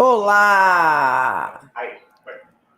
Olá!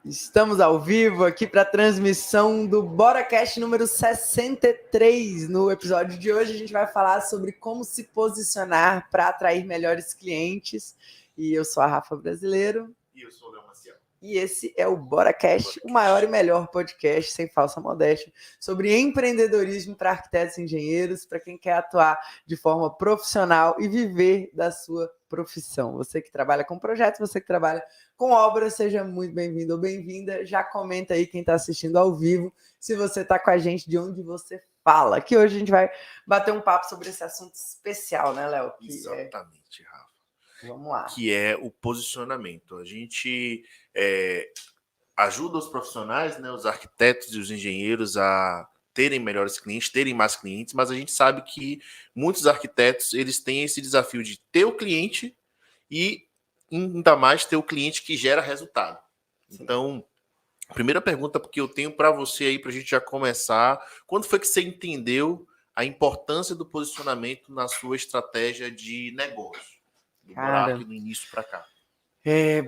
Estamos ao vivo aqui para a transmissão do BoraCast número 63. No episódio de hoje a gente vai falar sobre como se posicionar para atrair melhores clientes. E eu sou a Rafa Brasileiro. E eu sou o Léo Maciel. E esse é o BoraCast, o maior e melhor podcast, sem falsa modéstia, sobre empreendedorismo para arquitetos e engenheiros, para quem quer atuar de forma profissional e viver da sua profissão. Você que trabalha com projetos, você que trabalha com obras, seja muito bem-vindo ou bem-vinda. Já comenta aí quem está assistindo ao vivo, se você está com a gente, de onde você fala. Que hoje a gente vai bater um papo sobre esse assunto especial, né, Léo? Exatamente, Rafa. Vamos lá. Que é o posicionamento. A gente ajuda os profissionais, né, os arquitetos e os engenheiros a terem melhores clientes, terem mais clientes, mas a gente sabe que muitos arquitetos eles têm esse desafio de ter o cliente e ainda mais ter o cliente que gera resultado. Sim. Então, a primeira pergunta que eu tenho para você aí, para a gente já começar, quando foi que você entendeu a importância do posicionamento na sua estratégia de negócio? Do Borac do início para cá.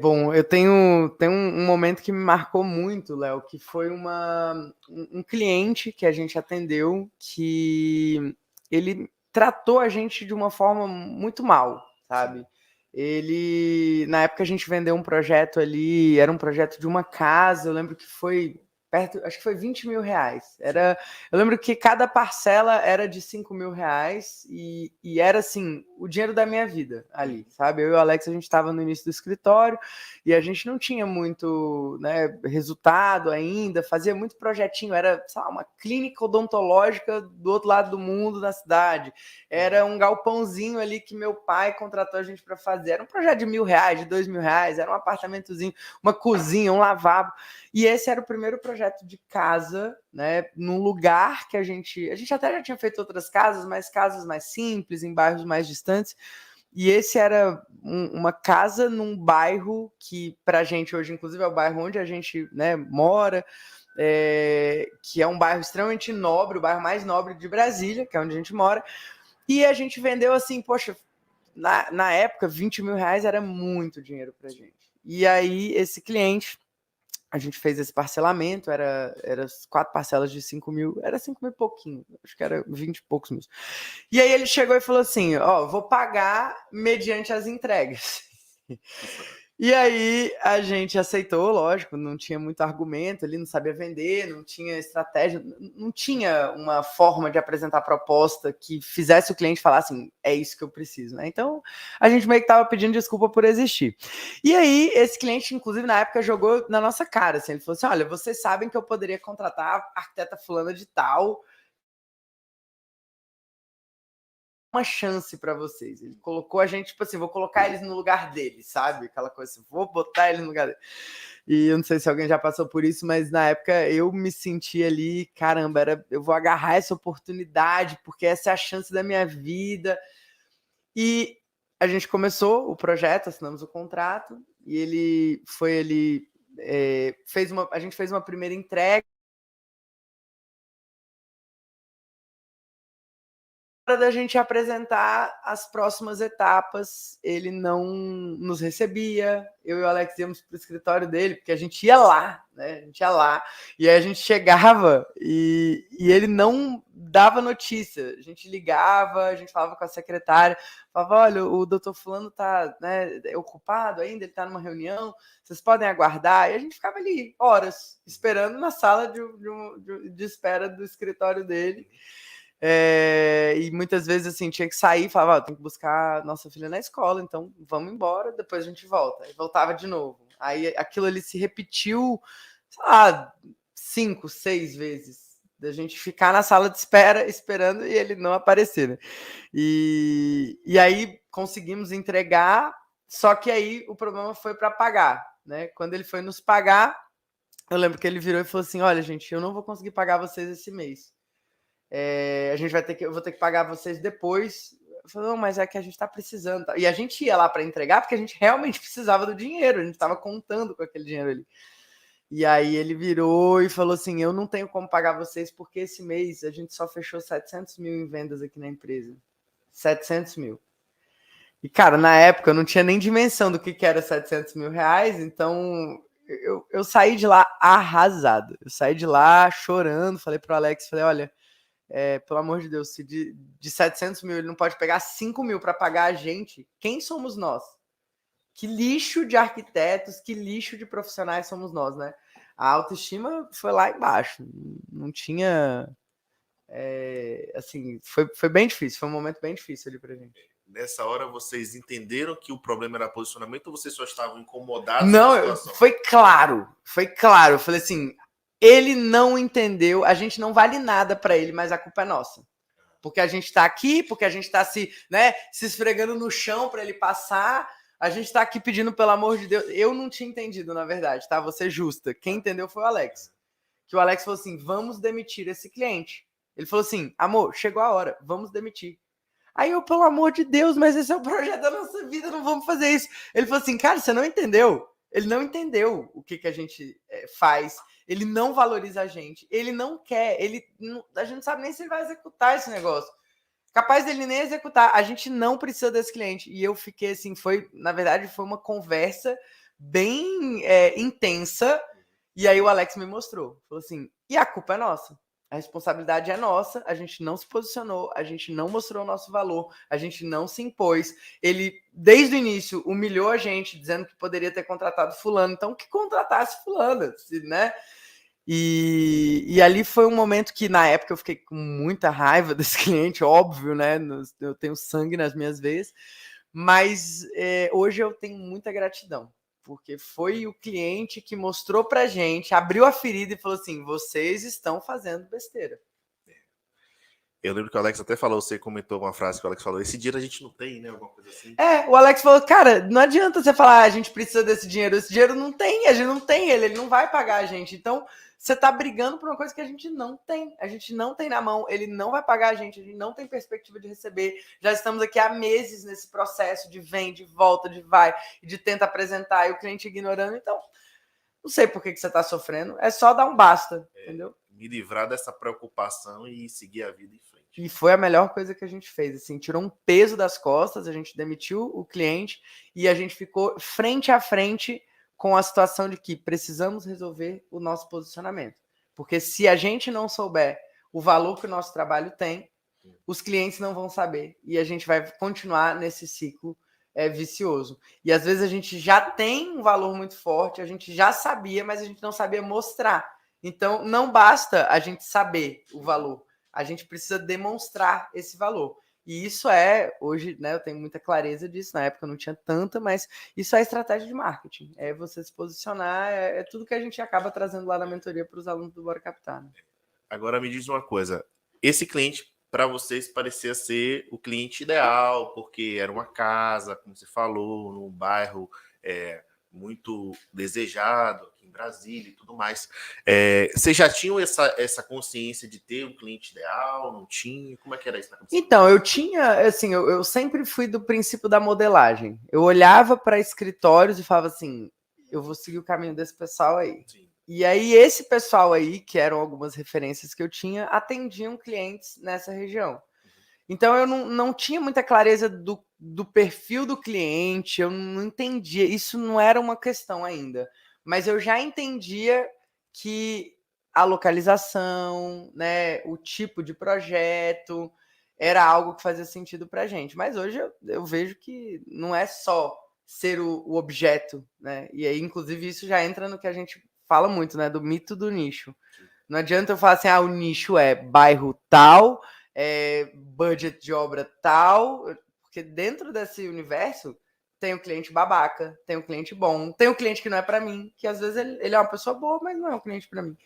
Bom, eu tenho um momento que me marcou muito, Léo, que foi um cliente que a gente atendeu que ele tratou a gente de uma forma muito mal, sabe? Ele, na época a gente vendeu um projeto ali, era um projeto de uma casa, eu lembro que foi perto, acho que foi 20 mil reais. Eu lembro que cada parcela era de 5 mil reais e era assim, o dinheiro da minha vida ali, sabe? Eu e o Alex, a gente estava no início do escritório e a gente não tinha muito, né, resultado ainda, fazia muito projetinho, era, sei lá, uma clínica odontológica do outro lado do mundo, na cidade. Era um galpãozinho ali que meu pai contratou a gente para fazer. Era um projeto de R$1.000, de R$2.000, era um apartamentozinho, uma cozinha, um lavabo. E esse era o primeiro projeto de casa, né, num lugar que a gente até já tinha feito outras casas, mas casas mais simples, em bairros mais distantes. E esse era uma casa num bairro que, para a gente hoje, inclusive, é o bairro onde a gente, né, mora, que é um bairro extremamente nobre, o bairro mais nobre de Brasília, que é onde a gente mora. E a gente vendeu assim, poxa, na época, 20 mil reais era muito dinheiro para a gente. E aí, esse cliente, a gente fez esse parcelamento, era 4 parcelas de 5 mil, era 5 mil e pouquinho, acho que era 20 e poucos mil. E aí ele chegou e falou assim, ó, vou pagar mediante as entregas. E aí a gente aceitou, lógico, não tinha muito argumento, ele não sabia vender, não tinha estratégia, não tinha uma forma de apresentar proposta que fizesse o cliente falar assim, é isso que eu preciso, né? Então a gente meio que estava pedindo desculpa por existir. E aí esse cliente, inclusive, na época jogou na nossa cara, assim, ele falou assim, olha, vocês sabem que eu poderia contratar a arquiteta fulana de tal, uma chance para vocês. Ele colocou a gente, tipo assim, vou colocar eles no lugar deles, sabe? Aquela coisa assim, vou botar eles no lugar deles. E eu não sei se alguém já passou por isso, mas na época eu me senti ali, caramba, eu vou agarrar essa oportunidade, porque essa é a chance da minha vida. E a gente começou o projeto, assinamos o contrato, e a gente fez uma primeira entrega. Hora da gente apresentar as próximas etapas, ele não nos recebia, eu e o Alex íamos para o escritório dele, porque a gente ia lá, né? A gente ia lá, e aí a gente chegava e ele não dava notícia. A gente ligava, a gente falava com a secretária, falava, olha, o doutor fulano está, né, ocupado ainda, ele está numa reunião, vocês podem aguardar? E a gente ficava ali horas, esperando na sala de espera do escritório dele. E muitas vezes assim tinha que sair e falava, tem que buscar nossa filha na escola, então vamos embora, depois a gente volta. E voltava de novo. Aí aquilo ali se repetiu, sei lá, 5, 6 vezes. Da gente ficar na sala de espera esperando e ele não aparecer, né? E aí conseguimos entregar, só que aí o problema foi para pagar, né? Quando ele foi nos pagar, eu lembro que ele virou e falou assim, olha gente, eu não vou conseguir pagar vocês esse mês. Eu vou ter que pagar vocês depois. Eu falei, não, mas é que a gente está precisando. E a gente ia lá para entregar porque a gente realmente precisava do dinheiro, a gente estava contando com aquele dinheiro ali. E aí ele virou e falou assim, eu não tenho como pagar vocês porque esse mês a gente só fechou 700 mil em vendas aqui na empresa. 700 mil. E, cara, na época eu não tinha nem dimensão do que era 700 mil reais, então eu saí de lá arrasado. Eu saí de lá chorando, falei pro Alex, falei, olha, pelo amor de Deus, se de 700 mil ele não pode pegar 5 mil para pagar a gente, quem somos nós? Que lixo de arquitetos, que lixo de profissionais somos nós, né? A autoestima foi lá embaixo, não tinha... assim, foi bem difícil, foi um momento bem difícil ali pra gente. Nessa hora vocês entenderam que o problema era posicionamento ou vocês só estavam incomodados não, com a situação? Foi claro. Eu falei assim, ele não entendeu, a gente não vale nada para ele, mas a culpa é nossa. Porque a gente tá aqui, porque a gente tá se esfregando no chão para ele passar, a gente tá aqui pedindo pelo amor de Deus. Eu não tinha entendido, na verdade, tá? Vou ser justa. Quem entendeu foi o Alex. Que o Alex falou assim, vamos demitir esse cliente. Ele falou assim, amor, chegou a hora, vamos demitir. Aí eu, pelo amor de Deus, mas esse é o projeto da nossa vida, não vamos fazer isso. Ele falou assim, cara, você não entendeu? Ele não entendeu o que a gente faz, ele não valoriza a gente, ele não quer, a gente não sabe nem se ele vai executar esse negócio. Capaz dele nem executar, a gente não precisa desse cliente. E eu fiquei assim, na verdade, foi uma conversa bem intensa, e aí o Alex me mostrou, falou assim, e a culpa é nossa. A responsabilidade é nossa, a gente não se posicionou, a gente não mostrou o nosso valor, a gente não se impôs. Ele, desde o início, humilhou a gente, dizendo que poderia ter contratado fulano, então que contratasse fulano, né? E ali foi um momento que, na época, eu fiquei com muita raiva desse cliente, óbvio, né? Eu tenho sangue nas minhas veias, mas hoje eu tenho muita gratidão, porque foi o cliente que mostrou pra gente, abriu a ferida e falou assim, vocês estão fazendo besteira. Eu lembro que o Alex até falou, você comentou uma frase que o Alex falou, esse dinheiro a gente não tem, né? Alguma coisa assim. O Alex falou, cara, não adianta você falar, a gente precisa desse dinheiro, esse dinheiro não tem, a gente não tem ele não vai pagar a gente. Então, você tá brigando por uma coisa que a gente não tem na mão, ele não vai pagar a gente não tem perspectiva de receber. Já estamos aqui há meses nesse processo de vem, de volta, de vai, de tenta apresentar, e o cliente ignorando. Então, não sei por que você tá sofrendo, é só dar um basta, entendeu? Me livrar dessa preocupação e seguir a vida em frente. E foi a melhor coisa que a gente fez, assim, tirou um peso das costas, a gente demitiu o cliente e a gente ficou frente a frente com a situação de que precisamos resolver o nosso posicionamento. Porque se a gente não souber o valor que o nosso trabalho tem, os clientes não vão saber e a gente vai continuar nesse ciclo vicioso. E às vezes a gente já tem um valor muito forte, a gente já sabia, mas a gente não sabia mostrar. Então, não basta a gente saber o valor, a gente precisa demonstrar esse valor. E isso hoje, né, eu tenho muita clareza disso, na época eu não tinha tanta, mas isso é estratégia de marketing, é você se posicionar, é tudo que a gente acaba trazendo lá na mentoria para os alunos do Bora Captar. Né? Agora me diz uma coisa, esse cliente, para vocês, parecia ser o cliente ideal, porque era uma casa, como você falou, num bairro muito desejado, aqui em Brasília e tudo mais. Vocês já tinham essa consciência de ter um cliente ideal? Não tinha? Como é que era isso na cabeça? Então, eu tinha, assim, eu sempre fui do princípio da modelagem. Eu olhava para escritórios e falava assim, eu vou seguir o caminho desse pessoal aí. Sim. E aí, esse pessoal aí, que eram algumas referências que eu tinha, atendiam clientes nessa região. Então, eu não tinha muita clareza do perfil do cliente, eu não entendia, isso não era uma questão ainda. Mas eu já entendia que a localização, né, o tipo de projeto, era algo que fazia sentido para a gente. Mas hoje eu vejo que não é só ser o objeto, né? E aí, inclusive, isso já entra no que a gente fala muito, né? Do mito do nicho. Não adianta eu falar assim, o nicho é bairro tal, budget de obra tal, porque dentro desse universo tem o cliente babaca, tem o cliente bom, tem o cliente que não é para mim, que às vezes ele é uma pessoa boa, mas não é um cliente para mim.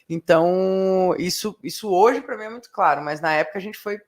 Então, isso hoje para mim é muito claro, mas na época a gente foi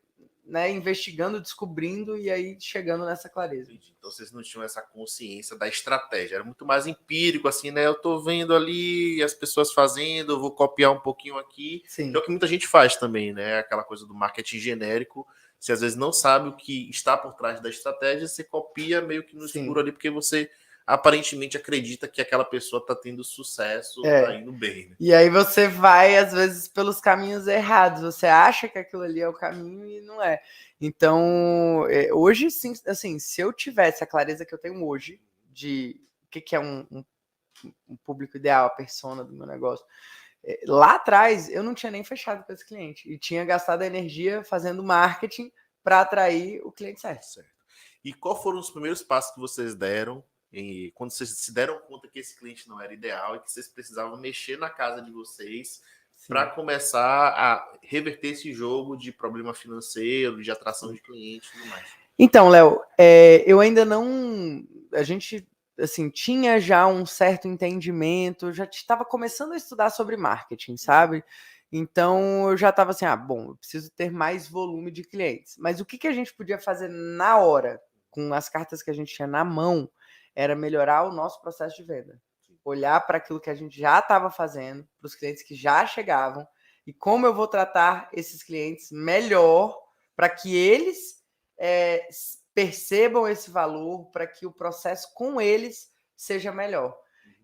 investigando, descobrindo e aí chegando nessa clareza. Então vocês não tinham essa consciência da estratégia, era muito mais empírico, assim, né? Eu tô vendo ali as pessoas fazendo, eu vou copiar um pouquinho aqui. Sim. Que é o que muita gente faz também, né? Aquela coisa do marketing genérico. Você às vezes não sabe o que está por trás da estratégia, você copia meio que no escuro ali, porque você aparentemente acredita que aquela pessoa está tendo sucesso, está indo bem. Né? E aí você vai, às vezes, pelos caminhos errados. Você acha que aquilo ali é o caminho e não é. Então, hoje, sim, assim, se eu tivesse a clareza que eu tenho hoje de o que é um público ideal, a persona do meu negócio, lá atrás eu não tinha nem fechado com esse cliente e tinha gastado a energia fazendo marketing para atrair o cliente certo. E qual foram os primeiros passos que vocês deram quando vocês se deram conta que esse cliente não era ideal e que vocês precisavam mexer na casa de vocês para começar a reverter esse jogo de problema financeiro, de atração de clientes e tudo mais? Então, Léo, eu ainda não... A gente, assim, tinha já um certo entendimento, já estava começando a estudar sobre marketing, sabe? Então, eu já estava assim, bom, eu preciso ter mais volume de clientes. Mas o que a gente podia fazer na hora, com as cartas que a gente tinha na mão, era melhorar o nosso processo de venda. Olhar para aquilo que a gente já estava fazendo, para os clientes que já chegavam, e como eu vou tratar esses clientes melhor para que eles percebam esse valor, para que o processo com eles seja melhor.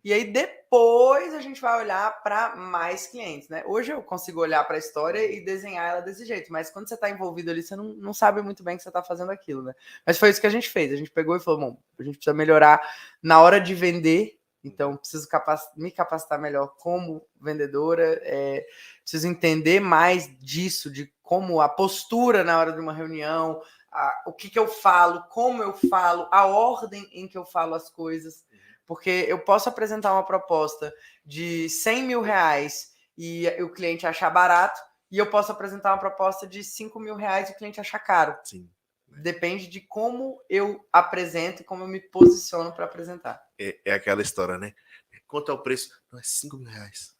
E aí depois a gente vai olhar para mais clientes, né? Hoje eu consigo olhar para a história e desenhar ela desse jeito, mas quando você está envolvido ali, você não sabe muito bem que você está fazendo aquilo, né? Mas foi isso que a gente fez. A gente pegou e falou, bom, a gente precisa melhorar na hora de vender, então preciso me capacitar melhor como vendedora, preciso entender mais disso, de como a postura na hora de uma reunião, o que eu falo, como eu falo, a ordem em que eu falo as coisas. Porque eu posso apresentar uma proposta de 100 mil reais e o cliente achar barato, e eu posso apresentar uma proposta de 5 mil reais e o cliente achar caro. Sim. Depende de como eu apresento e como eu me posiciono para apresentar. É aquela história, né? Quanto é o preço? Não, é 5 mil reais.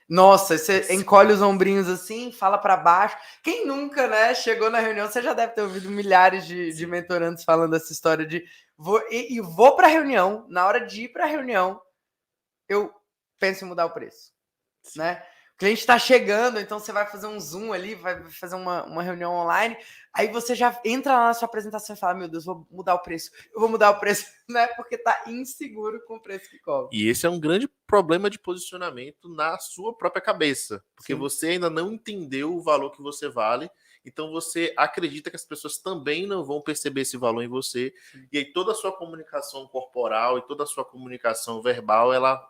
Nossa, você encolhe os ombrinhos assim, fala para baixo. Quem nunca, né, chegou na reunião, você já deve ter ouvido milhares de mentorandos falando essa história de vou para a reunião, na hora de ir para a reunião, eu penso em mudar o preço, né? O cliente está chegando, então você vai fazer um Zoom ali, vai fazer uma reunião online, aí você já entra lá na sua apresentação e fala, meu Deus, vou mudar o preço, né? Porque tá inseguro com o preço que cobra. E esse é um grande problema de posicionamento na sua própria cabeça, porque você ainda não entendeu o valor que você vale, então você acredita que as pessoas também não vão perceber esse valor em você, e aí toda a sua comunicação corporal e toda a sua comunicação verbal, ela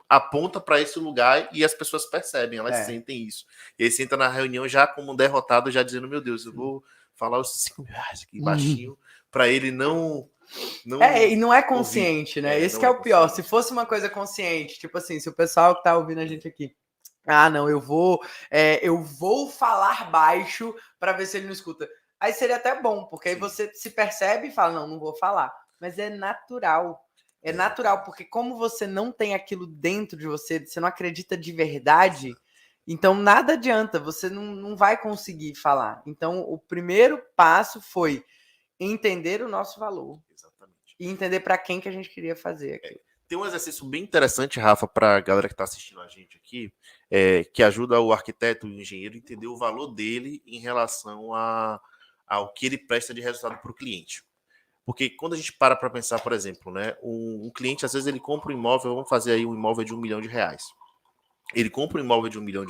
aponta para esse lugar e as pessoas percebem, elas sentem isso. E aí você entra na reunião já como um derrotado, já dizendo, meu Deus, eu vou falar os 5 mil reais aqui baixinho, para ele não... e não é consciente, ouvir, né? Esse que é o pior. Consciente. Se fosse uma coisa consciente, tipo assim, se o pessoal que tá ouvindo a gente aqui, não, eu vou falar baixo para ver se ele não escuta. Aí seria até bom, porque aí você se percebe e fala, não vou falar. Mas é natural. É natural, porque como você não tem aquilo dentro de você, você não acredita de verdade, então nada adianta, você não vai conseguir falar. Então o primeiro passo foi entender o nosso valor. Exatamente. E entender para quem que a gente queria fazer aquilo. Tem um exercício bem interessante, Rafa, para a galera que está assistindo a gente aqui, que ajuda o arquiteto e o engenheiro a entender o valor dele em relação ao que ele presta de resultado para o cliente. Porque quando a gente para pensar, por exemplo, né, um cliente, às vezes ele compra um imóvel, vamos fazer aí um imóvel de R$1 milhão. Ele compra um imóvel de R$1 milhão,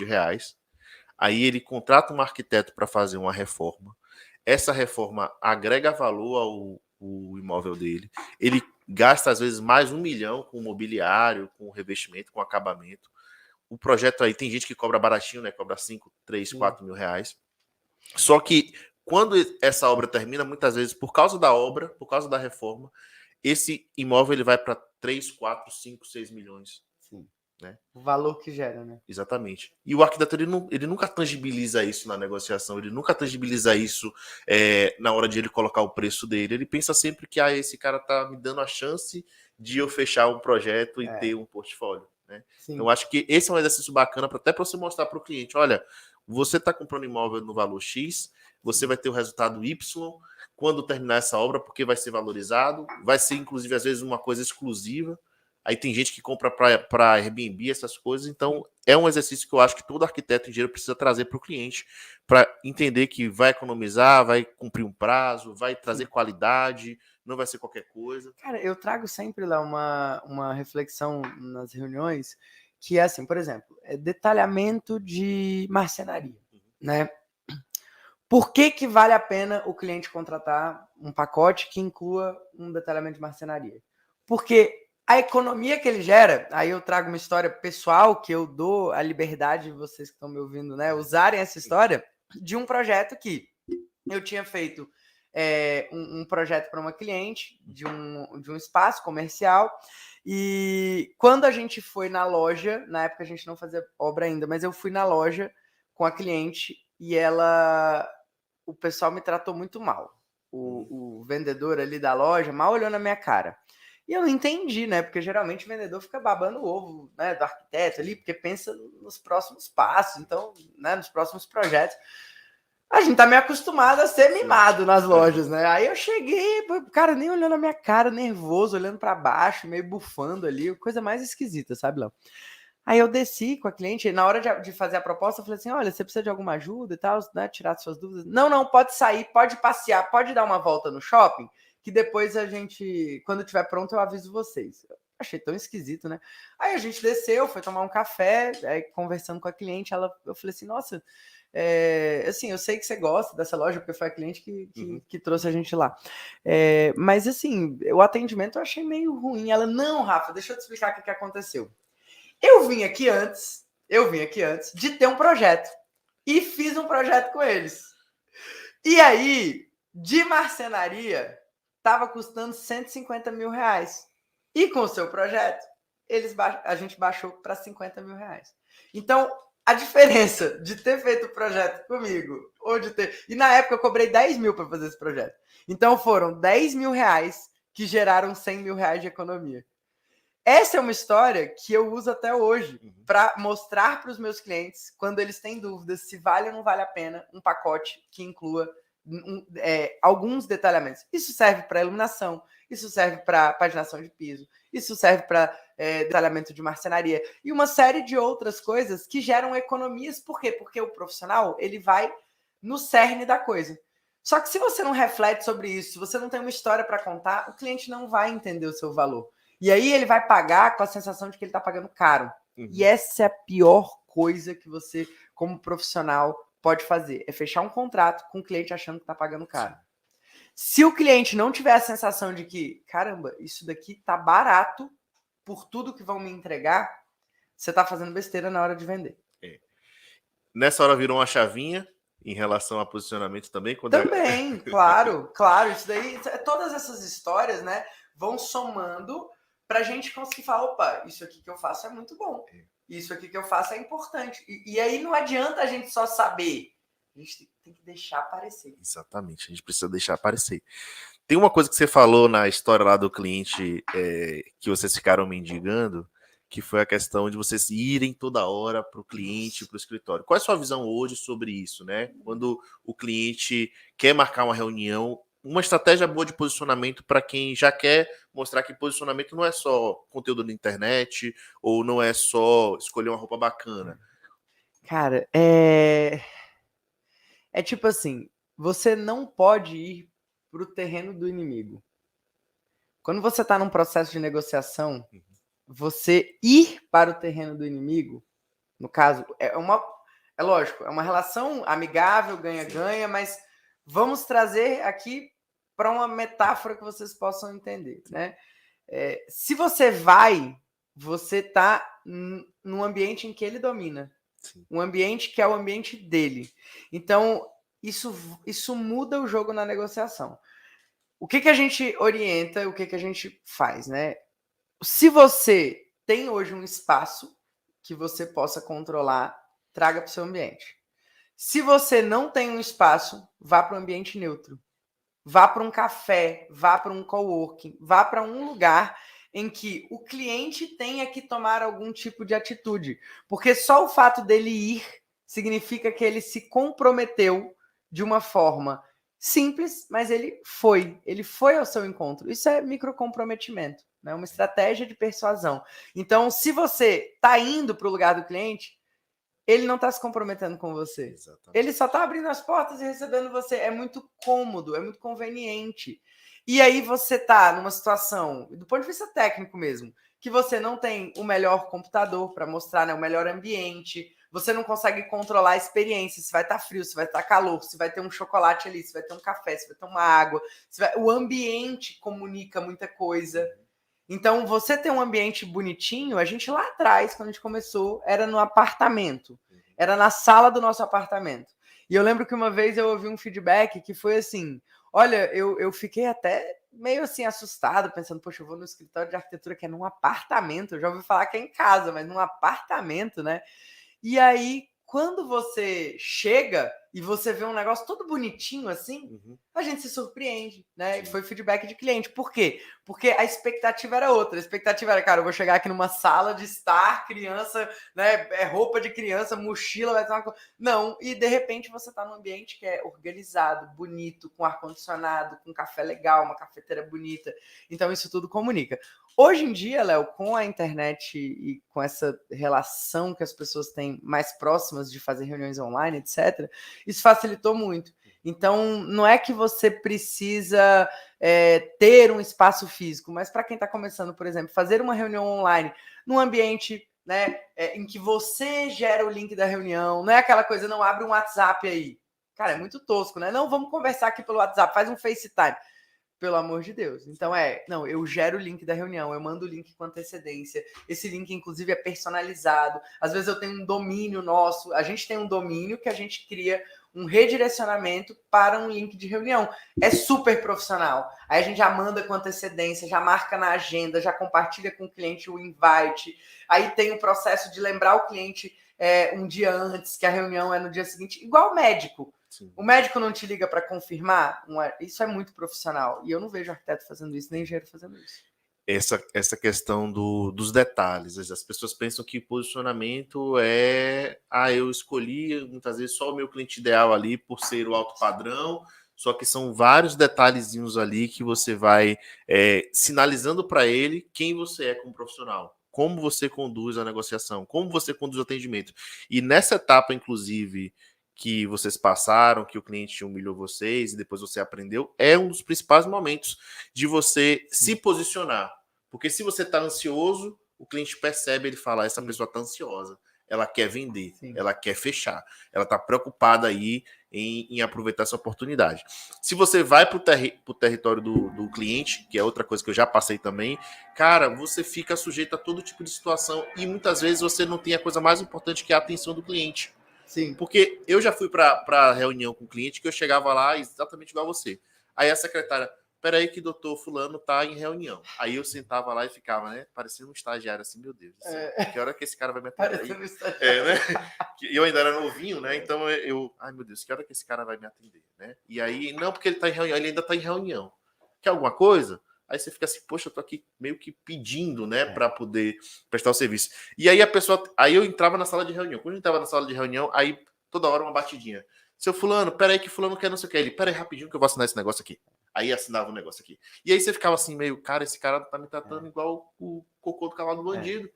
aí ele contrata um arquiteto para fazer uma reforma. Essa reforma agrega valor ao imóvel dele. Ele gasta, às vezes, mais R$1 milhão com mobiliário, com revestimento, com acabamento. O projeto aí, tem gente que cobra baratinho, né? Cobra 5, 3, 4 mil reais. Só que quando essa obra termina, muitas vezes, por causa da obra, por causa da reforma, esse imóvel ele vai para 3, 4, 5, 6 milhões. Sim. Né? O valor que gera, né? Exatamente. E o arquiteto ele nunca tangibiliza isso na negociação, ele nunca tangibiliza isso na hora de ele colocar o preço dele. Ele pensa sempre que esse cara tá me dando a chance de eu fechar um projeto e ter um portfólio. Né? Então, acho que esse é um exercício bacana até para você mostrar para o cliente, olha, você está comprando imóvel no valor X, você vai ter o resultado Y quando terminar essa obra, porque vai ser valorizado, vai ser, inclusive, às vezes, uma coisa exclusiva. Aí tem gente que compra para Airbnb, essas coisas. Então, é um exercício que eu acho que todo arquiteto e engenheiro precisa trazer para o cliente, para entender que vai economizar, vai cumprir um prazo, vai trazer qualidade, não vai ser qualquer coisa. Cara, eu trago sempre lá uma reflexão nas reuniões que é assim, por exemplo, detalhamento de marcenaria, né? Por que vale a pena o cliente contratar um pacote que inclua um detalhamento de marcenaria? Porque a economia que ele gera, aí eu trago uma história pessoal que eu dou a liberdade de vocês que estão me ouvindo, né, usarem essa história de um projeto que eu tinha feito um projeto para uma cliente de um espaço comercial e quando a gente foi na loja, na época a gente não fazia obra ainda, mas eu fui na loja com a cliente e o pessoal me tratou muito mal. O vendedor ali da loja mal olhou na minha cara. E eu não entendi, né? Porque geralmente o vendedor fica babando o ovo, né, do arquiteto ali, porque pensa nos próximos passos, então, né, nos próximos projetos. A gente tá meio acostumado a ser mimado nas lojas, né? Aí eu cheguei, o cara nem olhando na minha cara, nervoso, olhando para baixo, meio bufando ali, coisa mais esquisita, sabe, Léo? Aí eu desci com a cliente, e na hora de fazer a proposta, eu falei assim, olha, você precisa de alguma ajuda e tal, né, tirar suas dúvidas? Não, pode sair, pode passear, pode dar uma volta no shopping, que depois a gente, quando estiver pronto, eu aviso vocês. Eu achei tão esquisito, né? Aí a gente desceu, foi tomar um café, aí conversando com a cliente, eu falei assim, nossa, assim, eu sei que você gosta dessa loja, porque foi a cliente que trouxe a gente lá. Mas assim, o atendimento eu achei meio ruim. Ela, não, Rafa, deixa eu te explicar o que aconteceu. Eu vim aqui antes de ter um projeto e fiz um projeto com eles. E aí, de marcenaria, estava custando 150 mil reais. E com o seu projeto, a gente baixou para 50 mil reais. Então, a diferença de ter feito o projeto comigo, ou de ter. E na época eu cobrei 10 mil para fazer esse projeto. Então foram 10 mil reais que geraram 100 mil reais de economia. Essa é uma história que eu uso até hoje para mostrar para os meus clientes, quando eles têm dúvidas se vale ou não vale a pena um pacote que inclua alguns detalhamentos. Isso serve para iluminação, isso serve para paginação de piso, isso serve para detalhamento de marcenaria e uma série de outras coisas que geram economias. Por quê? Porque o profissional ele vai no cerne da coisa. Só que se você não reflete sobre isso, se você não tem uma história para contar, o cliente não vai entender o seu valor. E aí ele vai pagar com a sensação de que ele está pagando caro. E essa é a pior coisa que você, como profissional, pode fazer. É fechar um contrato com o cliente achando que está pagando caro. Se o cliente não tiver a sensação de que, caramba, isso daqui tá barato por tudo que vão me entregar, você está fazendo besteira na hora de vender. Nessa hora virou uma chavinha em relação a posicionamento também? Também, claro. Isso daí, todas essas histórias, né, vão somando para a gente conseguir falar, opa, isso aqui que eu faço é muito bom, isso aqui que eu faço é importante. E aí não adianta a gente só saber, a gente tem que deixar aparecer. Exatamente, a gente precisa deixar aparecer. Tem uma coisa que você falou na história lá do cliente que vocês ficaram mendigando, que foi a questão de vocês irem toda hora para o cliente, para o escritório. Qual é a sua visão hoje sobre isso, né? Quando o cliente quer marcar uma reunião, uma estratégia boa de posicionamento para quem já quer mostrar que posicionamento não é só conteúdo na internet ou não é só escolher uma roupa bacana. Cara, tipo assim, você não pode ir para o terreno do inimigo. Quando você está num processo de negociação, você ir para o terreno do inimigo, no caso, é lógico, é uma relação amigável, ganha-ganha, mas vamos trazer aqui para uma metáfora que vocês possam entender, né? Se você está num ambiente em que ele domina, um ambiente que é o ambiente dele. Então, isso muda o jogo na negociação. O que a gente orienta, o que a gente faz, né? Se você tem hoje um espaço que você possa controlar, traga para o seu ambiente. Se você não tem um espaço, vá para um ambiente neutro. Vá para um café, vá para um coworking, vá para um lugar em que o cliente tenha que tomar algum tipo de atitude. Porque só o fato dele ir significa que ele se comprometeu de uma forma simples, mas ele foi ao seu encontro. Isso é microcomprometimento, né? Uma estratégia de persuasão. Então, se você está indo para o lugar do cliente, ele não está se comprometendo com você. Exatamente. Ele só está abrindo as portas e recebendo você. É muito cômodo, é muito conveniente. E aí você tá numa situação, do ponto de vista técnico mesmo, que você não tem o melhor computador para mostrar, né, o melhor ambiente, você não consegue controlar a experiência, se vai estar frio, se vai estar calor, se vai ter um chocolate ali, se vai ter um café, se vai ter uma água, o ambiente comunica muita coisa. Então, você ter um ambiente bonitinho, a gente lá atrás, quando a gente começou, era no apartamento, era na sala do nosso apartamento. E eu lembro que uma vez eu ouvi um feedback que foi assim, olha, eu fiquei até meio assim assustado, pensando, poxa, eu vou no escritório de arquitetura que é num apartamento, eu já ouvi falar que é em casa, mas num apartamento, né? E aí, quando você chega e você vê um negócio todo bonitinho assim, a gente se surpreende, né? E foi feedback de cliente. Por quê? Porque a expectativa era outra. A expectativa era, cara, eu vou chegar aqui numa sala de estar, criança, né? Roupa de criança, mochila, vai ter uma coisa. Não, e de repente você tá num ambiente que é organizado, bonito, com ar-condicionado, com café legal, uma cafeteira bonita. Então, isso tudo comunica. Hoje em dia, Léo, com a internet e com essa relação que as pessoas têm mais próximas de fazer reuniões online, etc., isso facilitou muito. Então, não é que você precisa ter um espaço físico, mas para quem está começando, por exemplo, fazer uma reunião online num ambiente, né, em que você gera o link da reunião, não é aquela coisa, não, abre um WhatsApp aí. Cara, é muito tosco, né? Não, vamos conversar aqui pelo WhatsApp, faz um FaceTime. Pelo amor de Deus. Então não, eu gero o link da reunião, eu mando o link com antecedência. Esse link, inclusive, é personalizado. Às vezes eu tenho um domínio nosso, a gente tem um domínio que a gente cria um redirecionamento para um link de reunião. É super profissional. Aí a gente já manda com antecedência, já marca na agenda, já compartilha com o cliente o invite. Aí tem o processo de lembrar o cliente um dia antes, que a reunião é no dia seguinte, igual médico. Sim. O médico não te liga para confirmar? Isso é muito profissional. E eu não vejo arquiteto fazendo isso, nem engenheiro fazendo isso. Essa questão dos detalhes. As pessoas pensam que posicionamento é... eu escolhi, muitas vezes, só o meu cliente ideal ali por ser o alto padrão, só que são vários detalhezinhos ali que você vai sinalizando para ele quem você é como profissional. Como você conduz a negociação, como você conduz o atendimento. E nessa etapa, inclusive, que vocês passaram, que o cliente humilhou vocês e depois você aprendeu, é um dos principais momentos de você se posicionar. Porque se você está ansioso, o cliente percebe, ele fala, essa pessoa está ansiosa, ela quer vender, ela quer fechar, ela está preocupada aí em aproveitar essa oportunidade. Se você vai para o território do cliente, que é outra coisa que eu já passei também, cara, você fica sujeito a todo tipo de situação e muitas vezes você não tem a coisa mais importante que é a atenção do cliente. Sim. Porque eu já fui para reunião com cliente que eu chegava lá exatamente igual a você. Aí a secretária, peraí que doutor fulano tá em reunião. Aí eu sentava lá e ficava, né? Parecendo um estagiário assim, meu Deus. Que hora que esse cara vai me atender? Parecendo um estagiário. Né? E eu ainda era novinho, né? Então ai meu Deus, que hora que esse cara vai me atender? Né? E aí, não, porque ele tá em reunião, ele ainda tá em reunião. Quer alguma coisa? Aí você fica assim, poxa, eu tô aqui meio que pedindo, né, para poder prestar o serviço. E aí aí eu entrava na sala de reunião. Quando eu entrava na sala de reunião, aí toda hora uma batidinha. Seu fulano, peraí que fulano quer não sei o que. Ele, peraí rapidinho que eu vou assinar esse negócio aqui. Aí assinava o negócio aqui. E aí você ficava assim, meio, cara, esse cara tá me tratando igual o cocô do cavalo do bandido.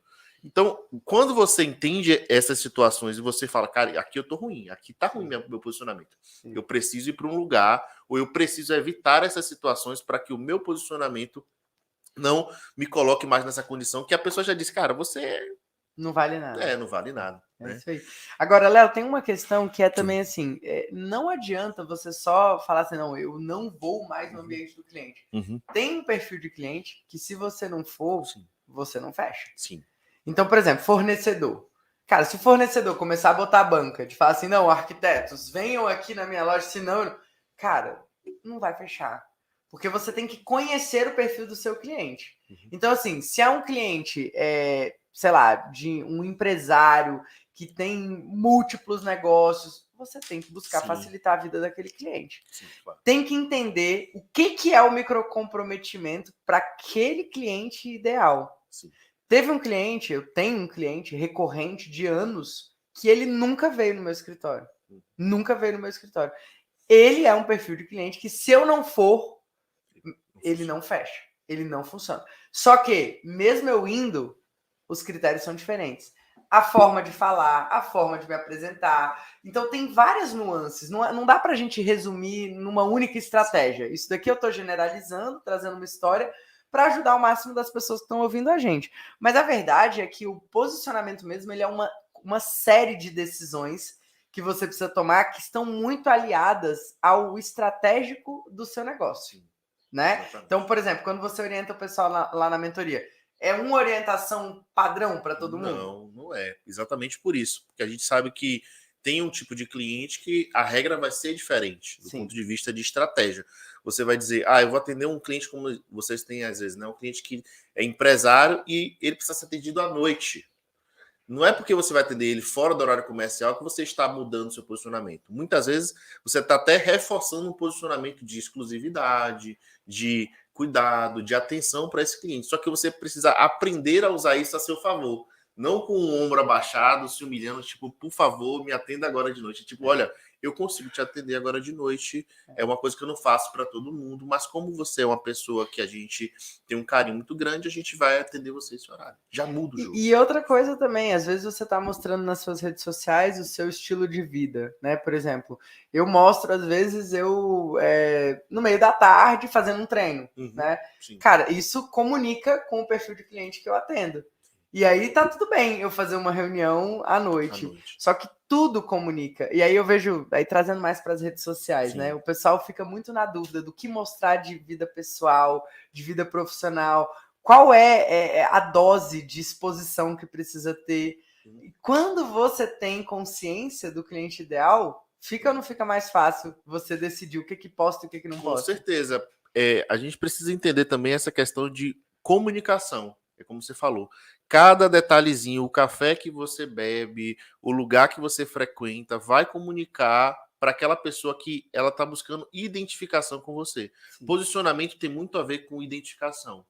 Então, quando você entende essas situações e você fala, cara, aqui eu tô ruim, aqui tá ruim meu posicionamento. Sim. Eu preciso ir para um lugar, ou eu preciso evitar essas situações para que o meu posicionamento não me coloque mais nessa condição que a pessoa já disse, cara, você... Não vale nada. Não vale nada. É isso aí. Agora, Léo, tem uma questão que é também assim, não adianta você só falar assim, não, eu não vou mais no ambiente do cliente. Tem um perfil de cliente que se você não for, você não fecha. Sim. Então, por exemplo, fornecedor. Cara, se o fornecedor começar a botar a banca, de falar assim, não, arquitetos, venham aqui na minha loja, senão... Cara, não vai fechar. Porque você tem que conhecer o perfil do seu cliente. Então, assim, se é um cliente, sei lá, de um empresário que tem múltiplos negócios, você tem que buscar facilitar a vida daquele cliente. Sim, claro. Tem que entender o que é o microcomprometimento para aquele cliente ideal. Sim. Eu tenho um cliente recorrente de anos que ele nunca veio no meu escritório. Nunca veio no meu escritório. Ele é um perfil de cliente que, se eu não for, ele não fecha. Ele não funciona. Só que, mesmo eu indo, os critérios são diferentes. a forma de falar, a forma de me apresentar. Então tem várias nuances. Não dá para a gente resumir numa única estratégia. Isso daqui eu estou generalizando, trazendo uma história para ajudar o máximo das pessoas que estão ouvindo a gente. Mas a verdade é que o posicionamento mesmo ele é uma série de decisões que você precisa tomar que estão muito aliadas ao estratégico do seu negócio, né? Então, por exemplo, quando você orienta o pessoal lá na mentoria, é uma orientação padrão para todo mundo? Não é. Exatamente por isso. Porque a gente sabe que tem um tipo de cliente que a regra vai ser diferente do ponto de vista de estratégia. Você vai dizer, eu vou atender um cliente como vocês têm às vezes, né? Um cliente que é empresário e ele precisa ser atendido à noite. Não é porque você vai atender ele fora do horário comercial que você está mudando seu posicionamento. Muitas vezes você está até reforçando um posicionamento de exclusividade, de cuidado, de atenção para esse cliente. Só que você precisa aprender a usar isso a seu favor. Não com o ombro abaixado, se humilhando, tipo, por favor, me atenda agora de noite. Tipo, olha, eu consigo te atender agora de noite. É uma coisa que eu não faço para todo mundo, mas como você é uma pessoa que a gente tem um carinho muito grande, a gente vai atender você esse horário. Já muda o jogo. E outra coisa também, às vezes você está mostrando nas suas redes sociais o seu estilo de vida, né? Por exemplo, eu mostro, às vezes, no meio da tarde fazendo um treino, né? Sim. Cara, isso comunica com o perfil de cliente que eu atendo. E aí tá tudo bem eu fazer uma reunião à noite. Só que tudo comunica. E aí eu vejo, aí trazendo mais para as redes sociais, né? O pessoal fica muito na dúvida do que mostrar de vida pessoal, de vida profissional. Qual é a dose de exposição que precisa ter? E quando você tem consciência do cliente ideal, fica ou não fica mais fácil você decidir o que posta e o que não posta? Com certeza. A gente precisa entender também essa questão de comunicação. É como você falou. Cada detalhezinho, o café que você bebe, o lugar que você frequenta, vai comunicar para aquela pessoa que ela está buscando identificação com você. Sim. Posicionamento tem muito a ver com identificação.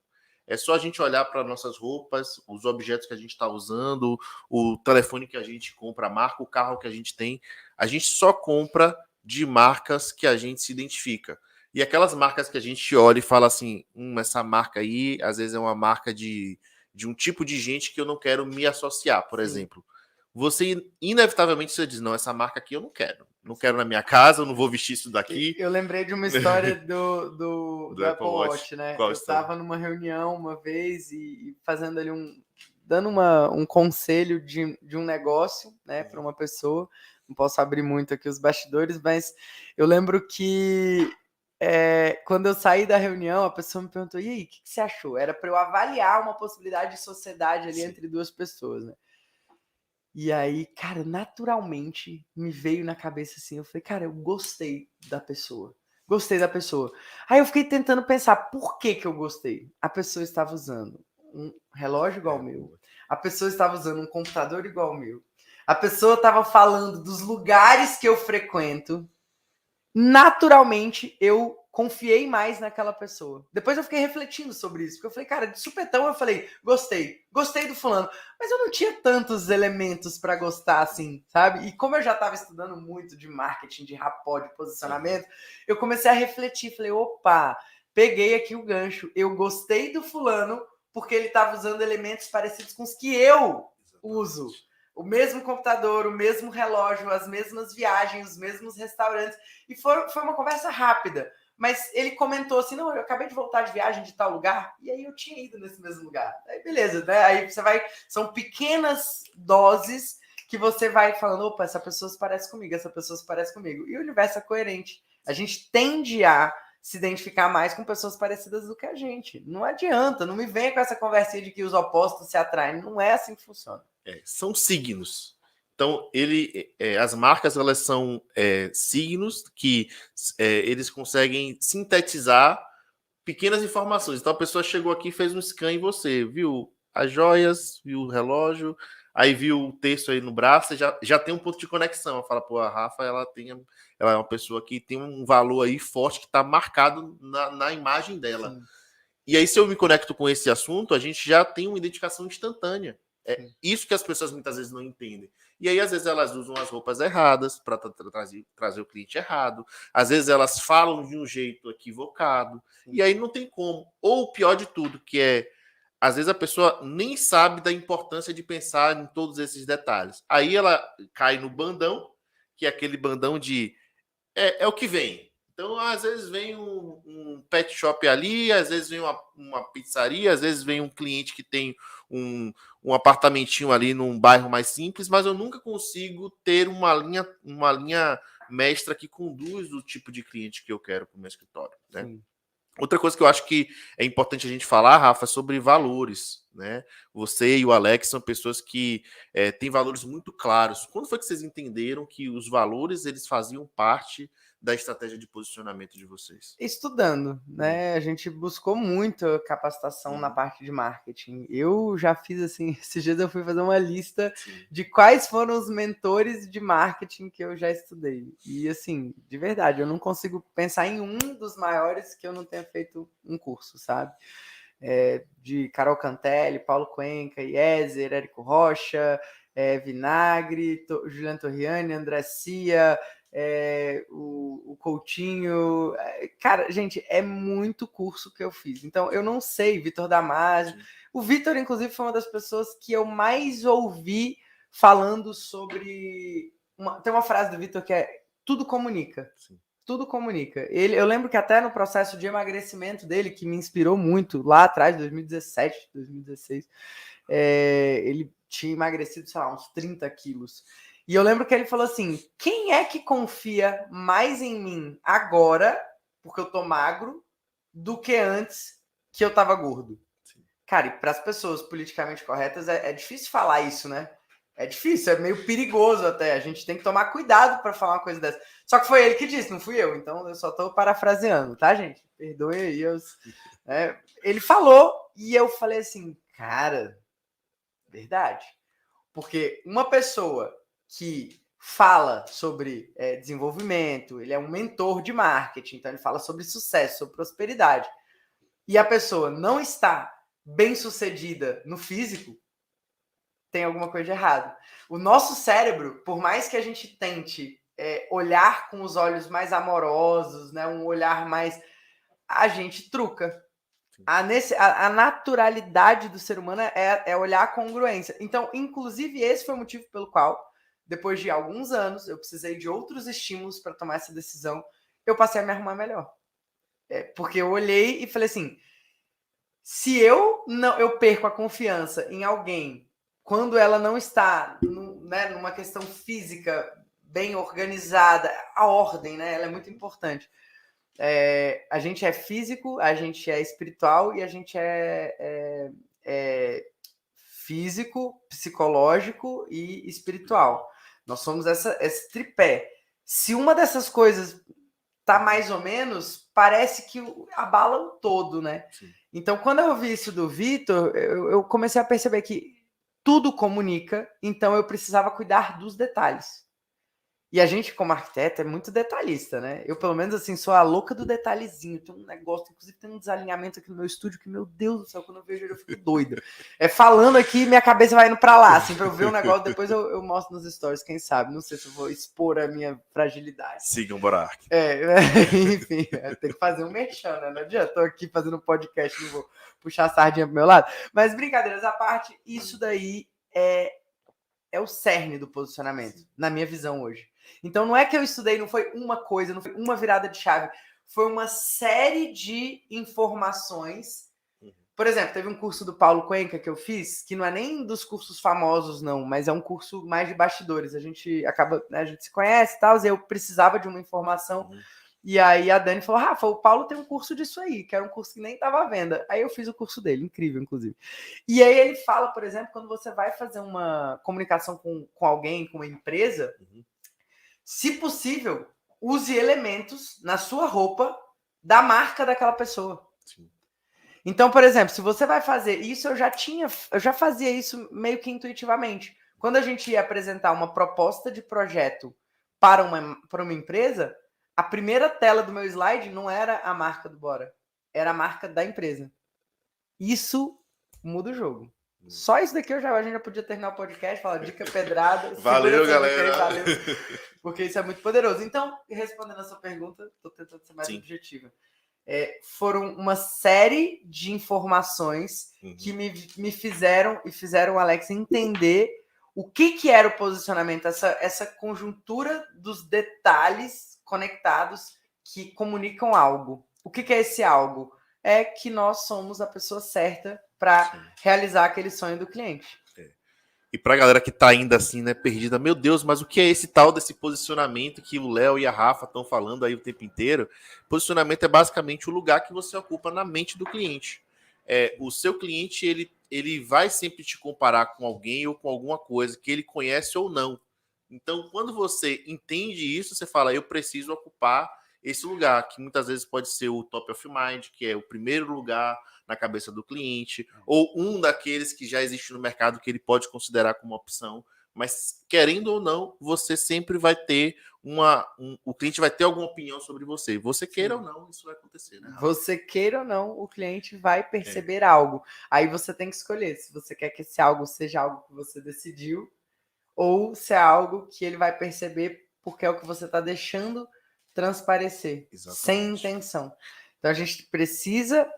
É só a gente olhar para nossas roupas, os objetos que a gente está usando, o telefone que a gente compra, a marca, o carro que a gente tem. A gente só compra de marcas que a gente se identifica. E aquelas marcas que a gente olha e fala assim, essa marca aí, às vezes é uma marca de um tipo de gente que eu não quero me associar, por exemplo. Você, inevitavelmente, você diz, não, essa marca aqui eu não quero. Não quero na minha casa, eu não vou vestir isso daqui. Eu lembrei de uma história do Apple Watch, né? Eu estava numa reunião uma vez e fazendo ali dando um conselho de um negócio, né, para uma pessoa. Não posso abrir muito aqui os bastidores, mas eu lembro que quando eu saí da reunião, a pessoa me perguntou, e aí, o que você achou? Era para eu avaliar uma possibilidade de sociedade ali entre duas pessoas, né? E aí, cara, naturalmente me veio na cabeça assim, eu falei, cara, eu gostei da pessoa. Gostei da pessoa. Aí eu fiquei tentando pensar, por que eu gostei? A pessoa estava usando um relógio igual ao meu. A pessoa estava usando um computador igual ao meu. A pessoa estava falando dos lugares que eu frequento. Naturalmente, eu confiei mais naquela pessoa. Depois eu fiquei refletindo sobre isso, porque eu falei, cara, de supetão eu falei, gostei do fulano, mas eu não tinha tantos elementos para gostar assim, sabe? E como eu já estava estudando muito de marketing, de rapport, de posicionamento, eu comecei a refletir, falei, opa, peguei aqui o gancho, eu gostei do fulano porque ele estava usando elementos parecidos com os que eu uso. O mesmo computador, o mesmo relógio, as mesmas viagens, os mesmos restaurantes. E foi uma conversa rápida. Mas ele comentou assim, não, eu acabei de voltar de viagem de tal lugar, e aí eu tinha ido nesse mesmo lugar. Aí beleza, né? Aí você vai... São pequenas doses que você vai falando, opa, essa pessoa se parece comigo, essa pessoa se parece comigo. E o universo é coerente. A gente tende a se identificar mais com pessoas parecidas do que a gente. Não adianta, não me venha com essa conversinha de que os opostos se atraem. Não é assim que funciona. São signos. Então, as marcas, elas são signos que eles conseguem sintetizar pequenas informações. Então, a pessoa chegou aqui e fez um scan em você, viu as joias, viu o relógio, aí viu o texto aí no braço, já tem um ponto de conexão. Ela fala, pô, a Rafa, ela é uma pessoa que tem um valor aí forte que está marcado na imagem dela. Sim. E aí, se eu me conecto com esse assunto, a gente já tem uma identificação instantânea. É isso que as pessoas muitas vezes não entendem. E aí, às vezes, elas usam as roupas erradas para trazer o cliente errado. Às vezes, elas falam de um jeito equivocado. Sim. E aí não tem como. Ou o pior de tudo, que é às vezes a pessoa nem sabe da importância de pensar em todos esses detalhes. Aí ela cai no bandão, que é aquele bandão de é o que vem. Então, às vezes vem um pet shop ali, às vezes vem uma pizzaria, às vezes vem um cliente que tem um apartamentinho ali num bairro mais simples, mas eu nunca consigo ter uma linha mestra que conduz o tipo de cliente que eu quero para o meu escritório, né? Sim. Outra coisa que eu acho que é importante a gente falar, Rafa, é sobre valores, né? Você e o Alex são pessoas que têm valores muito claros. Quando foi que vocês entenderam que os valores eles faziam parte da estratégia de posicionamento de vocês? Estudando, né? A gente buscou muito capacitação na parte de marketing. Eu já fiz assim, esses dias eu fui fazer uma lista de quais foram os mentores de marketing que eu já estudei. E assim, de verdade, eu não consigo pensar em um dos maiores que eu não tenha feito um curso, sabe? De Carol Cantelli, Paulo Cuenca, Iezer, Érico Rocha, Vinagre, Juliano Torriani, André Cia, o Coutinho. Cara, gente, é muito curso que eu fiz. Então, eu não sei, Vitor Damasio. O Vitor, inclusive, foi uma das pessoas que eu mais ouvi falando sobre... Tem uma frase do Vitor que é tudo comunica. Sim. Tudo comunica. Eu lembro que até no processo de emagrecimento dele, que me inspirou muito, lá atrás, 2017, 2016, ele tinha emagrecido, sei lá, uns 30 quilos. E eu lembro que ele falou assim, quem é que confia mais em mim agora, porque eu tô magro, do que antes que eu tava gordo? Sim. Cara, e para as pessoas politicamente corretas é difícil falar isso, né? É difícil, é meio perigoso até. A gente tem que tomar cuidado para falar uma coisa dessa. Só que foi ele que disse, não fui eu. Então eu só estou parafraseando, tá, gente? Perdoe aí. Ele falou e eu falei assim, cara, verdade. Porque uma pessoa que fala sobre desenvolvimento, ele é um mentor de marketing, então ele fala sobre sucesso, sobre prosperidade, e a pessoa não está bem sucedida no físico, tem alguma coisa de errado. O nosso cérebro, por mais que a gente tente olhar com os olhos mais amorosos, né, um olhar mais... A gente truca. A naturalidade do ser humano é olhar a congruência. Então, inclusive, esse foi o motivo pelo qual, depois de alguns anos, eu precisei de outros estímulos para tomar essa decisão, eu passei a me arrumar melhor. Porque eu olhei e falei assim, se eu perco a confiança em alguém quando ela não está numa questão física bem organizada, a ordem, né, ela é muito importante. A gente é físico, a gente é espiritual e a gente é físico, psicológico e espiritual. Nós somos esse tripé. Se uma dessas coisas tá mais ou menos, parece que abala o todo, né? Sim. Então, quando eu ouvi isso do Vitor, eu comecei a perceber que tudo comunica, então eu precisava cuidar dos detalhes. E a gente, como arquiteto, é muito detalhista, né? Eu, pelo menos, assim, sou a louca do detalhezinho. Tem um negócio, inclusive tem um desalinhamento aqui no meu estúdio que, meu Deus do céu, quando eu vejo ele, eu fico doida. Falando aqui, minha cabeça vai indo pra lá, assim, pra eu ver um negócio, depois eu mostro nos stories, quem sabe. Não sei se eu vou expor a minha fragilidade. Sigam Borark. Enfim, tem que fazer um merchan, né? Não adianta, tô aqui fazendo um podcast, não vou puxar a sardinha pro meu lado. Mas, brincadeiras à parte, isso daí é o cerne do posicionamento, na minha visão hoje. Então, não é que eu estudei, não foi uma coisa, não foi uma virada de chave, foi uma série de informações. Por exemplo, teve um curso do Paulo Cuenca que eu fiz, que não é nem dos cursos famosos, não, mas é um curso mais de bastidores. A gente acaba, né, a gente se conhece e tal, e eu precisava de uma informação. E aí a Dani falou, Rafa, o Paulo tem um curso disso aí, que era um curso que nem estava à venda. Aí eu fiz o curso dele, incrível, inclusive. E aí ele fala, por exemplo, quando você vai fazer uma comunicação com alguém, com uma empresa, se possível, use elementos na sua roupa da marca daquela pessoa. Sim. Então, por exemplo, se você vai fazer isso, eu já fazia isso meio que intuitivamente. Quando a gente ia apresentar uma proposta de projeto para uma empresa, a primeira tela do meu slide não era a marca do Bora, era a marca da empresa. Isso muda o jogo. Só isso daqui a gente já podia terminar o podcast, falar dica pedrada. Valeu, galera. Valeu, porque isso é muito poderoso. Então, respondendo a sua pergunta, estou tentando ser mais objetiva. foram uma série de informações que me fizeram e fizeram o Alex entender o que era o posicionamento, essa conjuntura dos detalhes conectados que comunicam algo. O que é esse algo? É que nós somos a pessoa certa para realizar aquele sonho do cliente. E pra galera que tá ainda assim, né, perdida, meu Deus, mas o que é esse tal desse posicionamento que o Léo e a Rafa estão falando aí o tempo inteiro? Posicionamento é basicamente o lugar que você ocupa na mente do cliente. O seu cliente, ele vai sempre te comparar com alguém ou com alguma coisa que ele conhece ou não. Então, quando você entende isso, você fala, eu preciso ocupar esse lugar, que muitas vezes pode ser o top of mind, que é o primeiro lugar na cabeça do cliente, ou um daqueles que já existe no mercado que ele pode considerar como opção. Mas, querendo ou não, você sempre vai ter o cliente vai ter alguma opinião sobre você. Você queira ou não, isso vai acontecer, né? Você queira ou não, o cliente vai perceber algo. Aí você tem que escolher se você quer que esse algo seja algo que você decidiu ou se é algo que ele vai perceber porque é o que você está deixando transparecer, sem intenção. Então a gente precisa...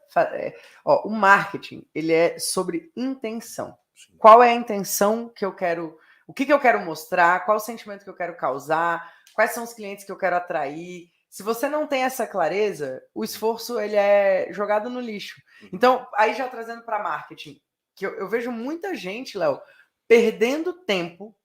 o marketing, ele é sobre intenção. Sim. Qual é a intenção que eu quero... O que eu quero mostrar? Qual o sentimento que eu quero causar? Quais são os clientes que eu quero atrair? Se você não tem essa clareza, o esforço ele é jogado no lixo. Então, aí já trazendo para marketing, que eu vejo muita gente, Léo, perdendo tempo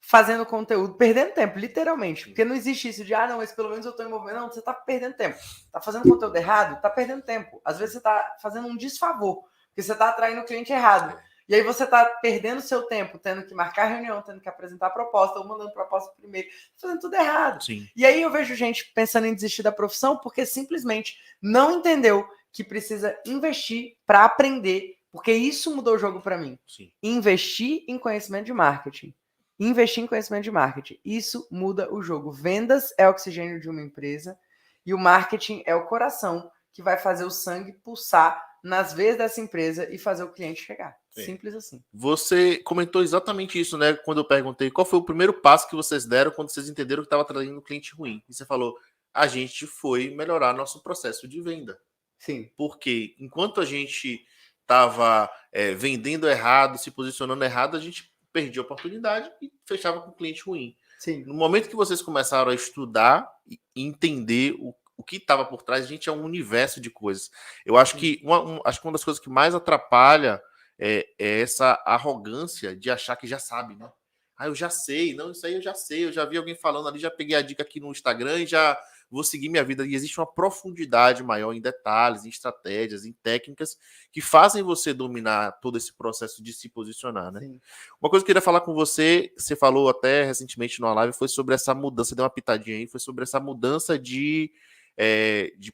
fazendo conteúdo, perdendo tempo, literalmente. Porque não existe isso de, não, mas pelo menos eu estou envolvendo. Não, você está perdendo tempo. Está fazendo conteúdo errado? Está perdendo tempo. Às vezes você está fazendo um desfavor, porque você está atraindo o cliente errado. E aí você está perdendo seu tempo, tendo que marcar reunião, tendo que apresentar proposta, ou mandando proposta primeiro, fazendo tudo errado. Sim. E aí eu vejo gente pensando em desistir da profissão porque simplesmente não entendeu que precisa investir para aprender, porque isso mudou o jogo para mim. Sim. Investir em conhecimento de marketing. Investir em conhecimento de marketing. Isso muda o jogo. Vendas é o oxigênio de uma empresa e o marketing é o coração que vai fazer o sangue pulsar nas veias dessa empresa e fazer o cliente chegar. Simples assim. Você comentou exatamente isso, né? Quando eu perguntei qual foi o primeiro passo que vocês deram quando vocês entenderam que estava trazendo um cliente ruim. E você falou, a gente foi melhorar nosso processo de venda. Sim. Porque enquanto a gente estava vendendo errado, se posicionando errado, a gente perdia a oportunidade e fechava com um cliente ruim. Sim. No momento que vocês começaram a estudar e entender o que estava por trás, a gente é um universo de coisas. Eu acho que acho que uma das coisas que mais atrapalha é essa arrogância de achar que já sabe, né? Eu já sei, não, isso aí eu já sei, eu já vi alguém falando ali, já peguei a dica aqui no Instagram e já vou seguir minha vida. E existe uma profundidade maior em detalhes, em estratégias, em técnicas que fazem você dominar todo esse processo de se posicionar, né? Sim. Uma coisa que eu queria falar com você falou até recentemente numa live, foi sobre essa mudança, deu uma pitadinha aí, foi sobre essa mudança de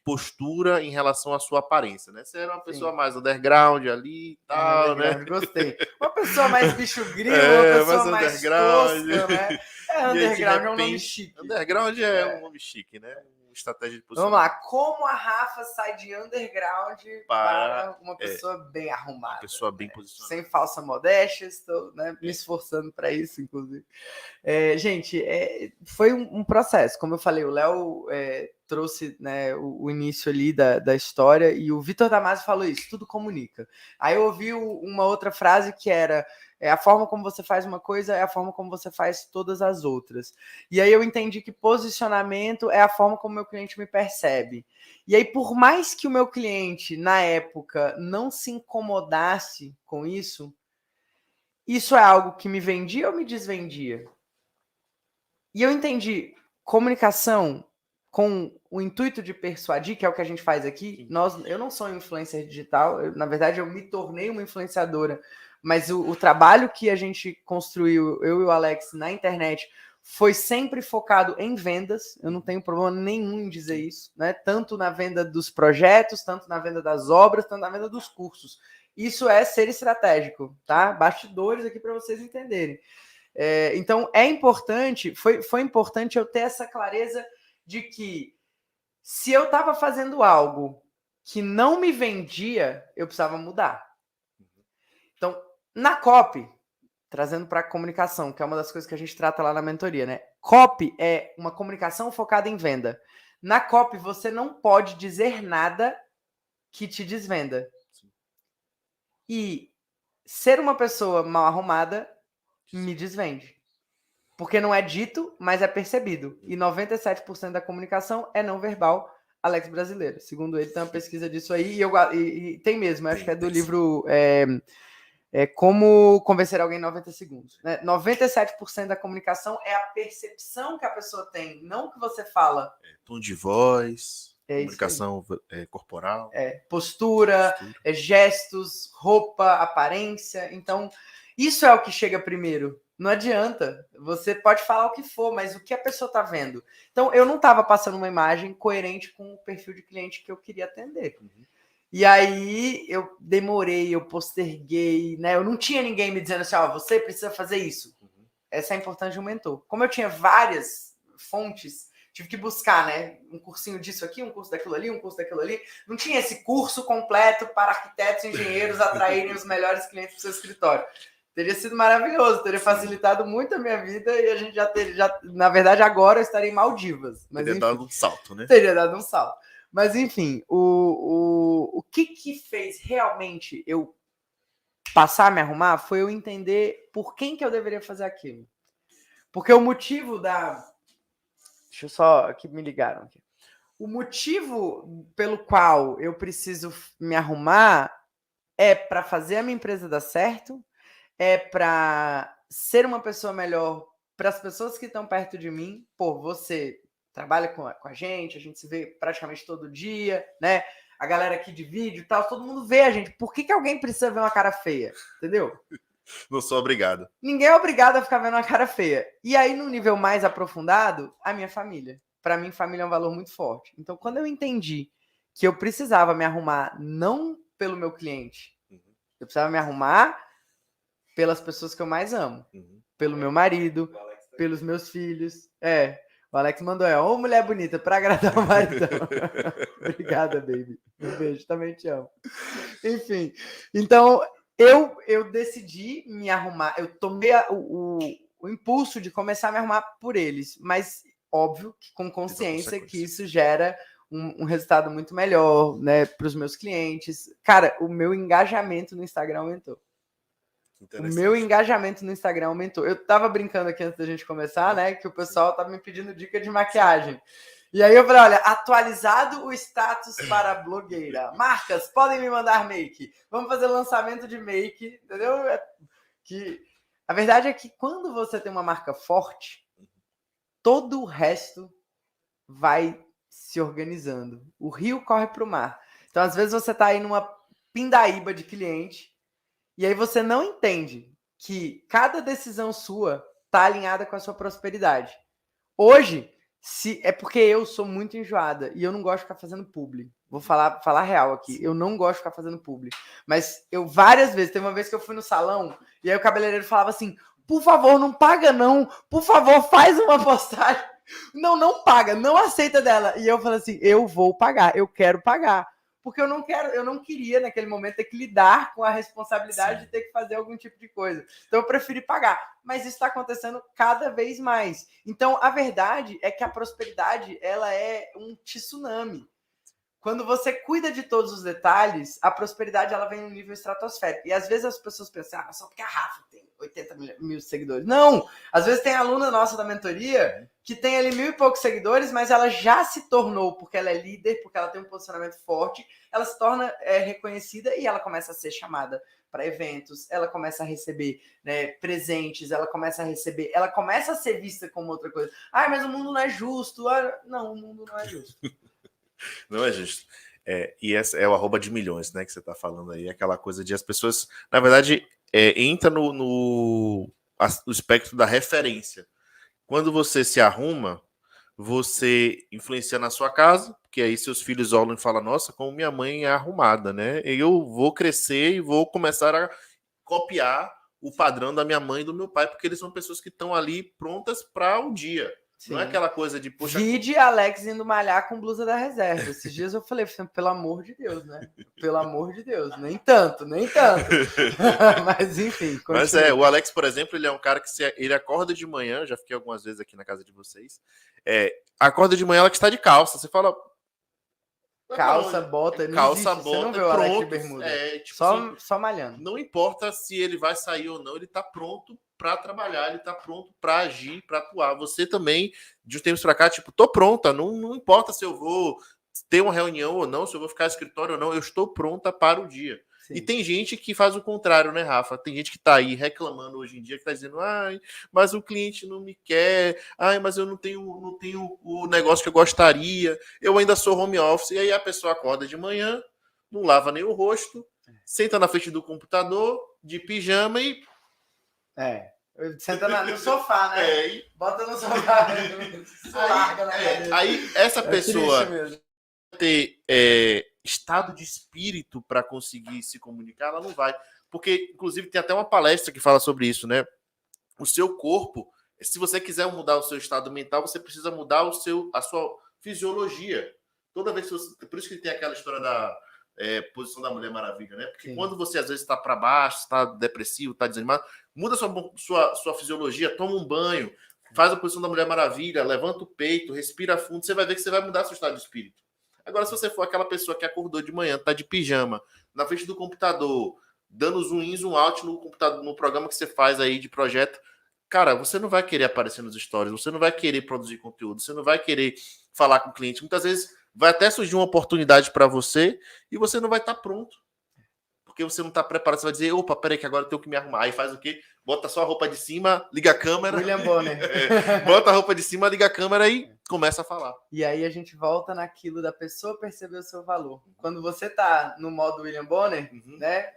postura em relação à sua aparência, né? Você era uma pessoa mais underground ali e tal, underground, né? Gostei. Uma pessoa mais bicho grilo, uma pessoa mais tosca, né? Underground é um nome chique. Underground é um nome chique, né? Uma estratégia de Vamos lá, posicionamento. como a Rafa sai de underground para uma pessoa bem arrumada. Uma pessoa bem posicionada. Sem falsa modéstia, estou me esforçando para isso, inclusive. Gente, foi um processo. Como eu falei, o Léo trouxe, né, o início ali da história e o Vitor Damasio falou isso, tudo comunica. Aí eu ouvi uma outra frase que era a forma como você faz uma coisa é a forma como você faz todas as outras. E aí eu entendi que posicionamento é a forma como o meu cliente me percebe. E aí, por mais que o meu cliente, na época, não se incomodasse com isso é algo que me vendia ou me desvendia? E eu entendi, comunicação com o intuito de persuadir, que é o que a gente faz aqui. Eu não sou influencer digital, na verdade eu me tornei uma influenciadora, mas o trabalho que a gente construiu, eu e o Alex, na internet, foi sempre focado em vendas. Eu não tenho problema nenhum em dizer isso, né? Tanto na venda dos projetos, tanto na venda das obras, tanto na venda dos cursos. Isso é ser estratégico, tá? Bastidores aqui para vocês entenderem. Então, é importante, foi importante eu ter essa clareza de que se eu estava fazendo algo que não me vendia, eu precisava mudar. Então, na copy, trazendo para a comunicação, que é uma das coisas que a gente trata lá na mentoria, né? Copy é uma comunicação focada em venda. Na copy, você não pode dizer nada que te desvenda. E ser uma pessoa mal arrumada me desvende. Porque não é dito, mas é percebido. E 97% da comunicação é não verbal, Alex brasileiro. Segundo ele, tem uma pesquisa disso aí. E tem mesmo, acho que é do livro Como Convencer Alguém em 90 Segundos. Né? 97% da comunicação é a percepção que a pessoa tem, não o que você fala. Tom de voz, comunicação corporal. Postura, gestos, roupa, aparência. Então, isso é o que chega primeiro. Não adianta. Você pode falar o que for, mas o que a pessoa está vendo. Então, eu não estava passando uma imagem coerente com o perfil de cliente que eu queria atender. E aí, eu demorei, eu posterguei, né? Eu não tinha ninguém me dizendo assim, você precisa fazer isso. Essa é a importância de um mentor. Como eu tinha várias fontes, tive que buscar, né? Um cursinho disso aqui, um curso daquilo ali, um curso daquilo ali. Não tinha esse curso completo para arquitetos e engenheiros atraírem os melhores clientes para o seu escritório. Teria sido maravilhoso, teria facilitado muito a minha vida e a gente já teria, na verdade, agora eu estaria em Maldivas. Mas, teria dado um salto, né? Teria dado um salto. Mas, enfim, o que fez realmente eu passar a me arrumar foi eu entender por quem que eu deveria fazer aquilo. Porque o motivo da... Deixa eu só... que me ligaram aqui. O motivo pelo qual eu preciso me arrumar é para fazer a minha empresa dar certo, é para ser uma pessoa melhor para as pessoas que estão perto de mim. Pô, você trabalha com a gente se vê praticamente todo dia, né? A galera aqui de vídeo e tal, todo mundo vê a gente. Por que alguém precisa ver uma cara feia? Entendeu? Não sou obrigado. Ninguém é obrigado a ficar vendo uma cara feia. E aí, no nível mais aprofundado, a minha família. Para mim, família é um valor muito forte. Então, quando eu entendi que eu precisava me arrumar não pelo meu cliente, eu precisava me arrumar pelas pessoas que eu mais amo. Pelo meu marido, pelos meus filhos. O Alex mandou, ô mulher bonita, para agradar o maridão. Obrigada, baby. Um beijo, também te amo. Enfim, então eu decidi me arrumar, eu tomei o impulso de começar a me arrumar por eles, mas óbvio que com consciência que isso gera um resultado muito melhor, né, para os meus clientes. Cara, o meu engajamento no Instagram aumentou. O meu engajamento no Instagram aumentou. Eu tava brincando aqui antes da gente começar, né? Que o pessoal tava me pedindo dica de maquiagem. E aí eu falei, olha, atualizado o status para a blogueira. Marcas, podem me mandar make. Vamos fazer lançamento de make, entendeu? Que a verdade é que quando você tem uma marca forte, todo o resto vai se organizando. O rio corre para o mar. Então, às vezes, você tá aí numa pindaíba de cliente e aí você não entende que cada decisão sua está alinhada com a sua prosperidade. Hoje, é porque eu sou muito enjoada e eu não gosto de ficar fazendo publi. Vou falar real aqui. Eu não gosto de ficar fazendo publi. Mas eu várias vezes, teve uma vez que eu fui no salão e aí o cabeleireiro falava assim, por favor, não paga não. Por favor, faz uma postagem. Não paga, não aceita dela. E eu falei assim, eu vou pagar, eu quero pagar. Porque eu não queria naquele momento ter que lidar com a responsabilidade de ter que fazer algum tipo de coisa. Então eu preferi pagar. Mas isso está acontecendo cada vez mais. Então a verdade é que a prosperidade ela é um tsunami. Quando você cuida de todos os detalhes, a prosperidade ela vem no nível estratosférico. E às vezes as pessoas pensam, só porque a Rafa tem 80 mil seguidores. Não! Às vezes tem aluna nossa da mentoria que tem ali 1.000 e poucos seguidores, mas ela já se tornou, porque ela é líder, porque ela tem um posicionamento forte, ela se torna reconhecida e ela começa a ser chamada para eventos, ela começa a receber, né, presentes, ela começa a ser vista como outra coisa. Mas o mundo não é justo. Não, o mundo não é justo. Não é justo. E essa é o arroba de milhões, né, que você está falando aí, aquela coisa de as pessoas, na verdade, entra no espectro da referência. Quando você se arruma, você influencia na sua casa, porque aí seus filhos olham e falam, nossa, como minha mãe é arrumada, né? Eu vou crescer e vou começar a copiar o padrão da minha mãe e do meu pai, porque eles são pessoas que estão ali prontas para o dia. Sim. Não é aquela coisa de... Poxa, Vide Alex indo malhar com blusa da reserva. Esses dias eu falei, pelo amor de Deus, né? Pelo amor de Deus. Nem tanto. Mas enfim, continua. Mas o Alex, por exemplo, ele é um cara que ele acorda de manhã, já fiquei algumas vezes aqui na casa de vocês, acorda de manhã, ela que está de calça. Você fala... Calça, bota, não calça, existe. bota, você não vê o Alex de bermuda. Tipo só, assim, só malhando. Não importa se ele vai sair ou não, ele está pronto para trabalhar, ele está pronto para agir, para atuar. Você também, de uns tempos para cá, tipo, tô pronta, não importa se eu vou ter uma reunião ou não, se eu vou ficar no escritório ou não, eu estou pronta para o dia. Sim. E tem gente que faz o contrário, né, Rafa? Tem gente que está aí reclamando hoje em dia, que está dizendo, ai, mas o cliente não me quer, ai, mas eu não tenho o negócio que eu gostaria, eu ainda sou home office. E aí a pessoa acorda de manhã, não lava nem o rosto, senta na frente do computador, de pijama e... Senta no sofá, né? Bota no sofá. Aí essa pessoa ter estado de espírito para conseguir se comunicar, ela não vai. Porque, inclusive, tem até uma palestra que fala sobre isso, né? O seu corpo, se você quiser mudar o seu estado mental, você precisa mudar a sua fisiologia. Toda vez que você... Por isso que tem aquela história da posição da Mulher Maravilha, né? Porque quando você, às vezes, está para baixo, está depressivo, está desanimado, muda sua fisiologia, toma um banho, faz a posição da Mulher Maravilha, levanta o peito, respira fundo, você vai ver que você vai mudar seu estado de espírito. Agora, se você for aquela pessoa que acordou de manhã, tá de pijama, na frente do computador, dando zoom in, zoom out no computador, no programa que você faz aí de projeto, cara, você não vai querer aparecer nos stories, você não vai querer produzir conteúdo, você não vai querer falar com o cliente. Muitas vezes vai até surgir uma oportunidade para você e você não vai estar pronto. Porque você não está preparado, você vai dizer, opa, peraí que agora eu tenho que me arrumar. Aí faz o quê? Bota só a roupa de cima, liga a câmera. William Bonner. Bota a roupa de cima, liga a câmera e começa a falar. E aí a gente volta naquilo da pessoa perceber o seu valor. Quando você tá no modo William Bonner, né,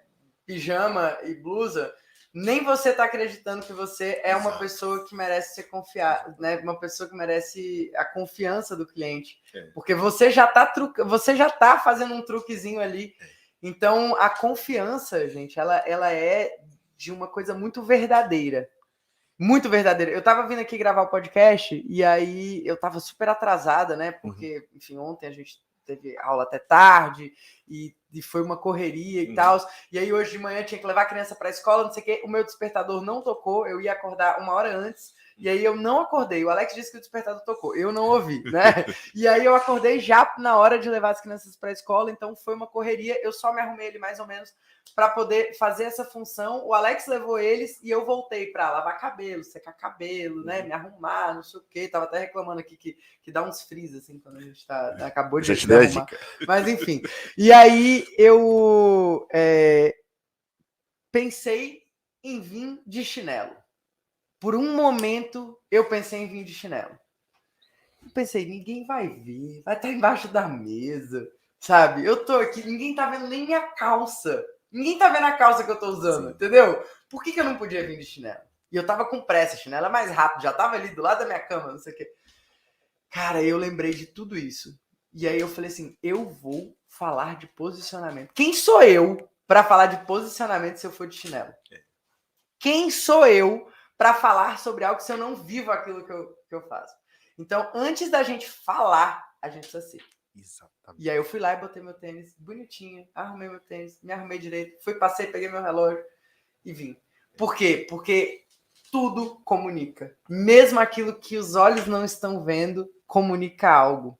pijama e blusa, nem você tá acreditando que você é uma pessoa que merece ser confiada, né, uma pessoa que merece a confiança do cliente. Porque você já tá fazendo um truquezinho ali. Então, a confiança, gente, ela é de uma coisa muito verdadeira. Muito verdadeira. Eu tava vindo aqui gravar o podcast e aí eu tava super atrasada, né? Porque, enfim, ontem a gente teve aula até tarde e foi uma correria e tal. E aí hoje de manhã tinha que levar a criança pra escola, não sei o quê. O meu despertador não tocou, eu ia acordar 1 hora antes. E aí eu não acordei. O Alex disse que o despertador tocou. Eu não ouvi, né? E aí eu acordei já na hora de levar as crianças para a escola. Então foi uma correria. Eu só me arrumei ele mais ou menos para poder fazer essa função. O Alex levou eles e eu voltei para lavar cabelo, secar cabelo, né? Me arrumar, não sei o quê. Tava até reclamando aqui que dá uns frios assim quando a gente acabou de arrumar. Mas enfim. E aí eu pensei em vir de chinelo. Por um momento, eu pensei em vir de chinelo. Eu pensei, ninguém vai ver, vai estar embaixo da mesa, sabe? Eu tô aqui, ninguém tá vendo nem minha calça. Ninguém tá vendo a calça que eu tô usando, entendeu? Por que eu não podia vir de chinelo? E eu tava com pressa, chinelo é mais rápido, já tava ali do lado da minha cama, não sei o quê. Cara, eu lembrei de tudo isso. E aí eu falei assim, eu vou falar de posicionamento. Quem sou eu para falar de posicionamento se eu for de chinelo? Quem sou eu para falar sobre algo se eu não vivo aquilo que eu faço? Então, antes da gente falar, a gente precisa ser. Exatamente. E aí eu fui lá e botei meu tênis bonitinho, arrumei meu tênis, me arrumei direito, fui, passei, peguei meu relógio e vim. Por quê? Porque tudo comunica. Mesmo aquilo que os olhos não estão vendo, comunica algo.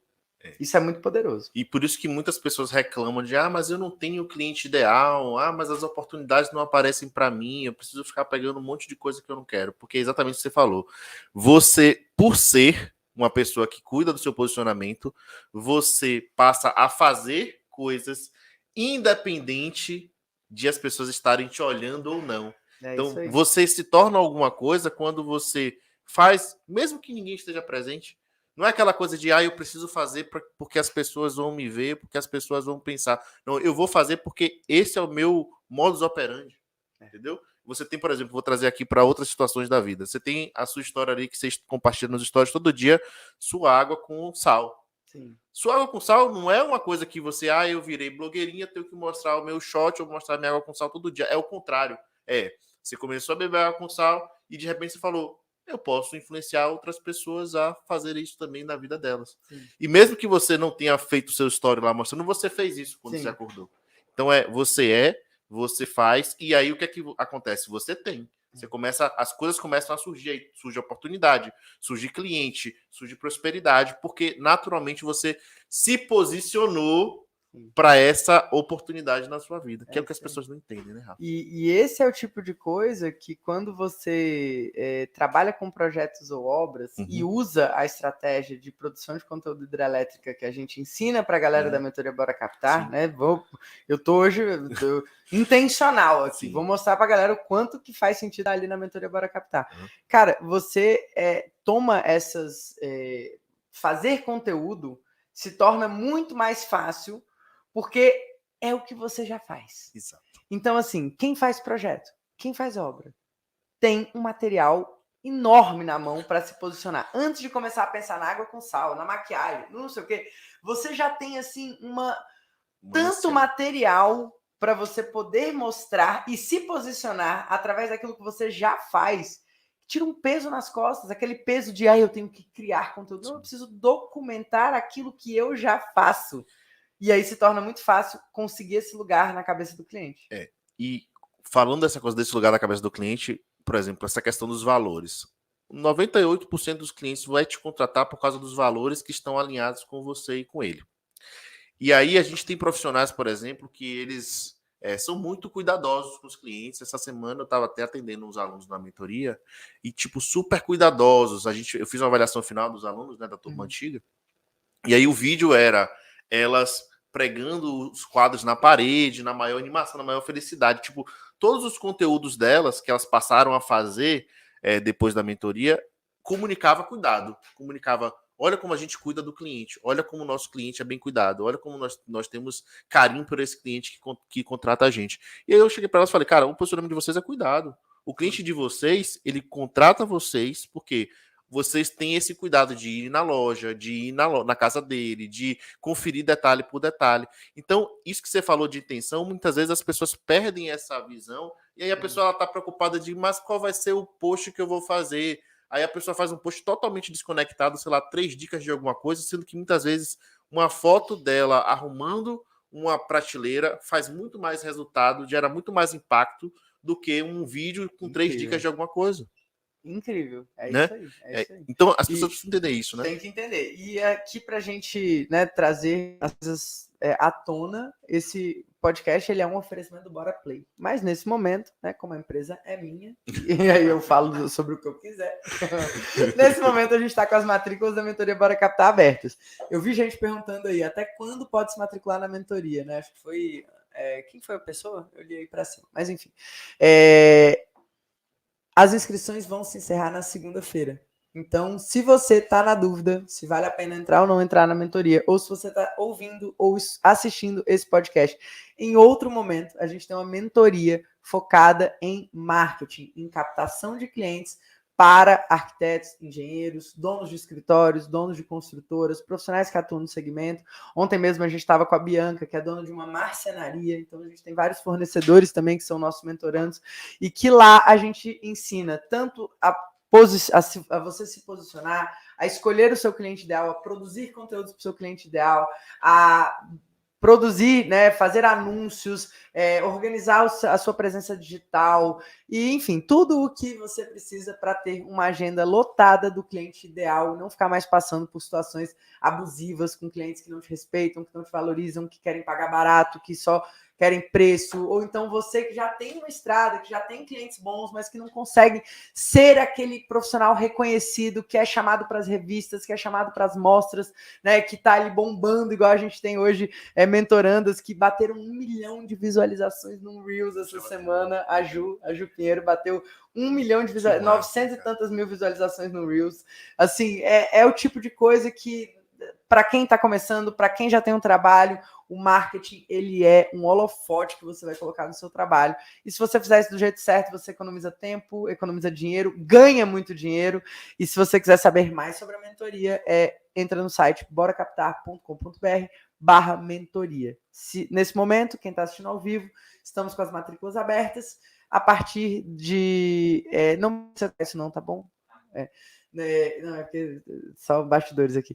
Isso é muito poderoso. E por isso que muitas pessoas reclamam de mas eu não tenho o cliente ideal, mas as oportunidades não aparecem para mim, eu preciso ficar pegando um monte de coisa que eu não quero. Porque é exatamente o que você falou. Você, por ser uma pessoa que cuida do seu posicionamento, você passa a fazer coisas independente de as pessoas estarem te olhando ou não. Então, você se torna alguma coisa quando você faz, mesmo que ninguém esteja presente. Não é aquela coisa de, eu preciso fazer porque as pessoas vão me ver, porque as pessoas vão pensar. Não, eu vou fazer porque esse é o meu modus operandi. Entendeu? Você tem, por exemplo, vou trazer aqui para outras situações da vida. Você tem a sua história ali que vocês compartilham nos stories todo dia, sua água com sal. Sim. Sua água com sal não é uma coisa que você, eu virei blogueirinha, tenho que mostrar o meu shot ou mostrar minha água com sal todo dia. É o contrário. Você começou a beber água com sal e de repente você falou, eu posso influenciar outras pessoas a fazer isso também na vida delas. Sim. E mesmo que você não tenha feito o seu story lá mostrando, você fez isso quando Sim. você acordou. Então você faz, e aí o que é que acontece? Você tem. As coisas começam a surgir, aí surge oportunidade, surge cliente, surge prosperidade, porque naturalmente você se posicionou para essa oportunidade na sua vida, que é o que as pessoas não entendem, né, Rafa? E esse é o tipo de coisa que quando você trabalha com projetos ou obras e usa a estratégia de produção de conteúdo hidrelétrica que a gente ensina para a galera da mentoria Bora Captar, né? Eu tô hoje intencional aqui, vou mostrar para a galera o quanto que faz sentido ali na mentoria Bora Captar. Cara, você toma fazer conteúdo se torna muito mais fácil porque é o que você já faz. Exato. Então, assim, quem faz projeto, quem faz obra, tem um material enorme na mão para se posicionar. Antes de começar a pensar na água com sal, na maquiagem, não sei o quê, você já tem, assim, tanto material para você poder mostrar e se posicionar através daquilo que você já faz. Tira um peso nas costas, aquele peso de, eu tenho que criar conteúdo. Não, eu preciso documentar aquilo que eu já faço. E aí se torna muito fácil conseguir esse lugar na cabeça do cliente. E falando dessa coisa desse lugar na cabeça do cliente, por exemplo, essa questão dos valores. 98% dos clientes vai te contratar por causa dos valores que estão alinhados com você e com ele. E aí a gente tem profissionais, por exemplo, que eles são muito cuidadosos com os clientes. Essa semana eu estava até atendendo uns alunos na mentoria e, super cuidadosos. Eu fiz uma avaliação final dos alunos, né, da turma antiga. E aí o vídeo era elas pregando os quadros na parede, na maior animação, na maior felicidade. Todos os conteúdos delas que elas passaram a fazer depois da mentoria, comunicava cuidado, comunicava, olha como a gente cuida do cliente, olha como o nosso cliente é bem cuidado, olha como nós temos carinho por esse cliente que contrata a gente. E aí eu cheguei para elas e falei, cara, o posicionamento de vocês é cuidado. O cliente de vocês, ele contrata vocês porque vocês têm esse cuidado de ir na loja, de ir na casa dele, de conferir detalhe por detalhe. Então, isso que você falou de intenção, muitas vezes as pessoas perdem essa visão e aí a pessoa está preocupada de, mas qual vai ser o post que eu vou fazer? Aí a pessoa faz um post totalmente desconectado, sei lá, 3 dicas de alguma coisa, sendo que muitas vezes uma foto dela arrumando uma prateleira faz muito mais resultado, gera muito mais impacto do que um vídeo com 3 dicas de alguma coisa. Incrível, né? Isso aí, isso aí. Então as pessoas precisam entender isso, né? Tem que entender. E aqui pra gente trazer as coisas à tona, esse podcast ele é um oferecimento do Bora Play. Mas nesse momento, como a empresa é minha, e aí eu falo sobre o que eu quiser, nesse momento a gente está com as matrículas da mentoria Bora Captar abertas. Eu vi gente perguntando aí, até quando pode se matricular na mentoria, né? Acho que foi... quem foi a pessoa? Eu li aí pra cima. Mas enfim. As inscrições vão se encerrar na segunda-feira. Então, se você está na dúvida se vale a pena entrar ou não entrar na mentoria, ou se você está ouvindo ou assistindo esse podcast, em outro momento, a gente tem uma mentoria focada em marketing, em captação de clientes para arquitetos, engenheiros, donos de escritórios, donos de construtoras, profissionais que atuam no segmento. Ontem mesmo a gente estava com a Bianca, que é dona de uma marcenaria, então a gente tem vários fornecedores também que são nossos mentorandos, e que lá a gente ensina tanto a você se posicionar, a escolher o seu cliente ideal, a produzir conteúdos para o seu cliente ideal, a produzir, fazer anúncios, organizar a sua presença digital e, enfim, tudo o que você precisa para ter uma agenda lotada do cliente ideal, não ficar mais passando por situações abusivas com clientes que não te respeitam, que não te valorizam, que querem pagar barato, que só querem preço, ou então você que já tem uma estrada, que já tem clientes bons, mas que não consegue ser aquele profissional reconhecido, que é chamado para as revistas, que é chamado para as mostras, que está ali bombando, igual a gente tem hoje, mentorandas que bateram 1 milhão de visualizações no Reels essa semana. A Ju Pinheiro bateu 1 milhão de visualizações, 900 e tantas mil visualizações no Reels. Assim, é o tipo de coisa que, para quem está começando, para quem já tem um trabalho, o marketing, ele é um holofote que você vai colocar no seu trabalho. E se você fizer isso do jeito certo, você economiza tempo, economiza dinheiro, ganha muito dinheiro. E se você quiser saber mais sobre a mentoria, entra no site boracaptar.com.br/mentoria. Nesse momento, quem está assistindo ao vivo, estamos com as matrículas abertas. A partir de... não precisa isso não, tá bom? Não, é porque só bastidores aqui.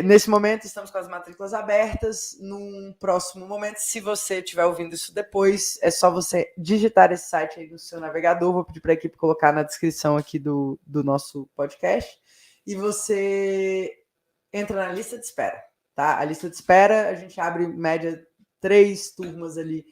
Nesse momento, estamos com as matrículas abertas. Num próximo momento, se você estiver ouvindo isso depois, é só você digitar esse site aí no seu navegador. Vou pedir para a equipe colocar na descrição aqui do nosso podcast. E você entra na lista de espera, tá? A lista de espera, a gente abre média 3 turmas ali,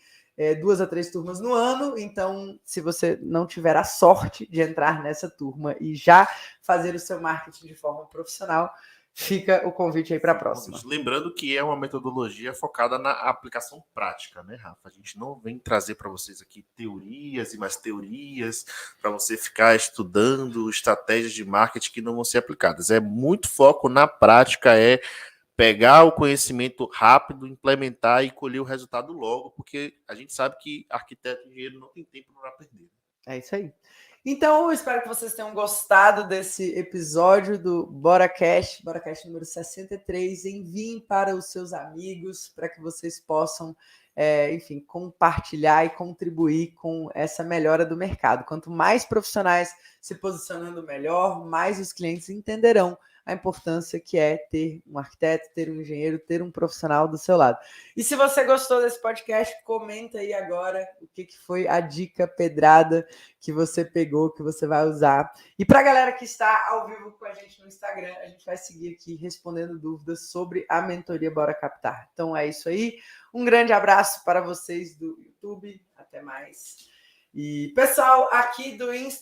2 a 3 turmas no ano. Então, se você não tiver a sorte de entrar nessa turma e já fazer o seu marketing de forma profissional, fica o convite aí para a próxima. Lembrando que é uma metodologia focada na aplicação prática, né, Rafa? A gente não vem trazer para vocês aqui teorias e mais teorias para você ficar estudando estratégias de marketing que não vão ser aplicadas. É muito foco na prática, pegar o conhecimento rápido, implementar e colher o resultado logo, porque a gente sabe que arquiteto e engenheiro não tem tempo para perder. É isso aí. Então, eu espero que vocês tenham gostado desse episódio do BoraCast número 63. Enviem para os seus amigos, para que vocês possam, enfim, compartilhar e contribuir com essa melhora do mercado. Quanto mais profissionais se posicionando melhor, mais os clientes entenderão a importância que é ter um arquiteto, ter um engenheiro, ter um profissional do seu lado. E se você gostou desse podcast, comenta aí agora o que foi a dica pedrada que você pegou, que você vai usar. E para a galera que está ao vivo com a gente no Instagram, a gente vai seguir aqui respondendo dúvidas sobre a mentoria Bora Captar. Então é isso aí. Um grande abraço para vocês do YouTube. Até mais. E pessoal aqui do Insta,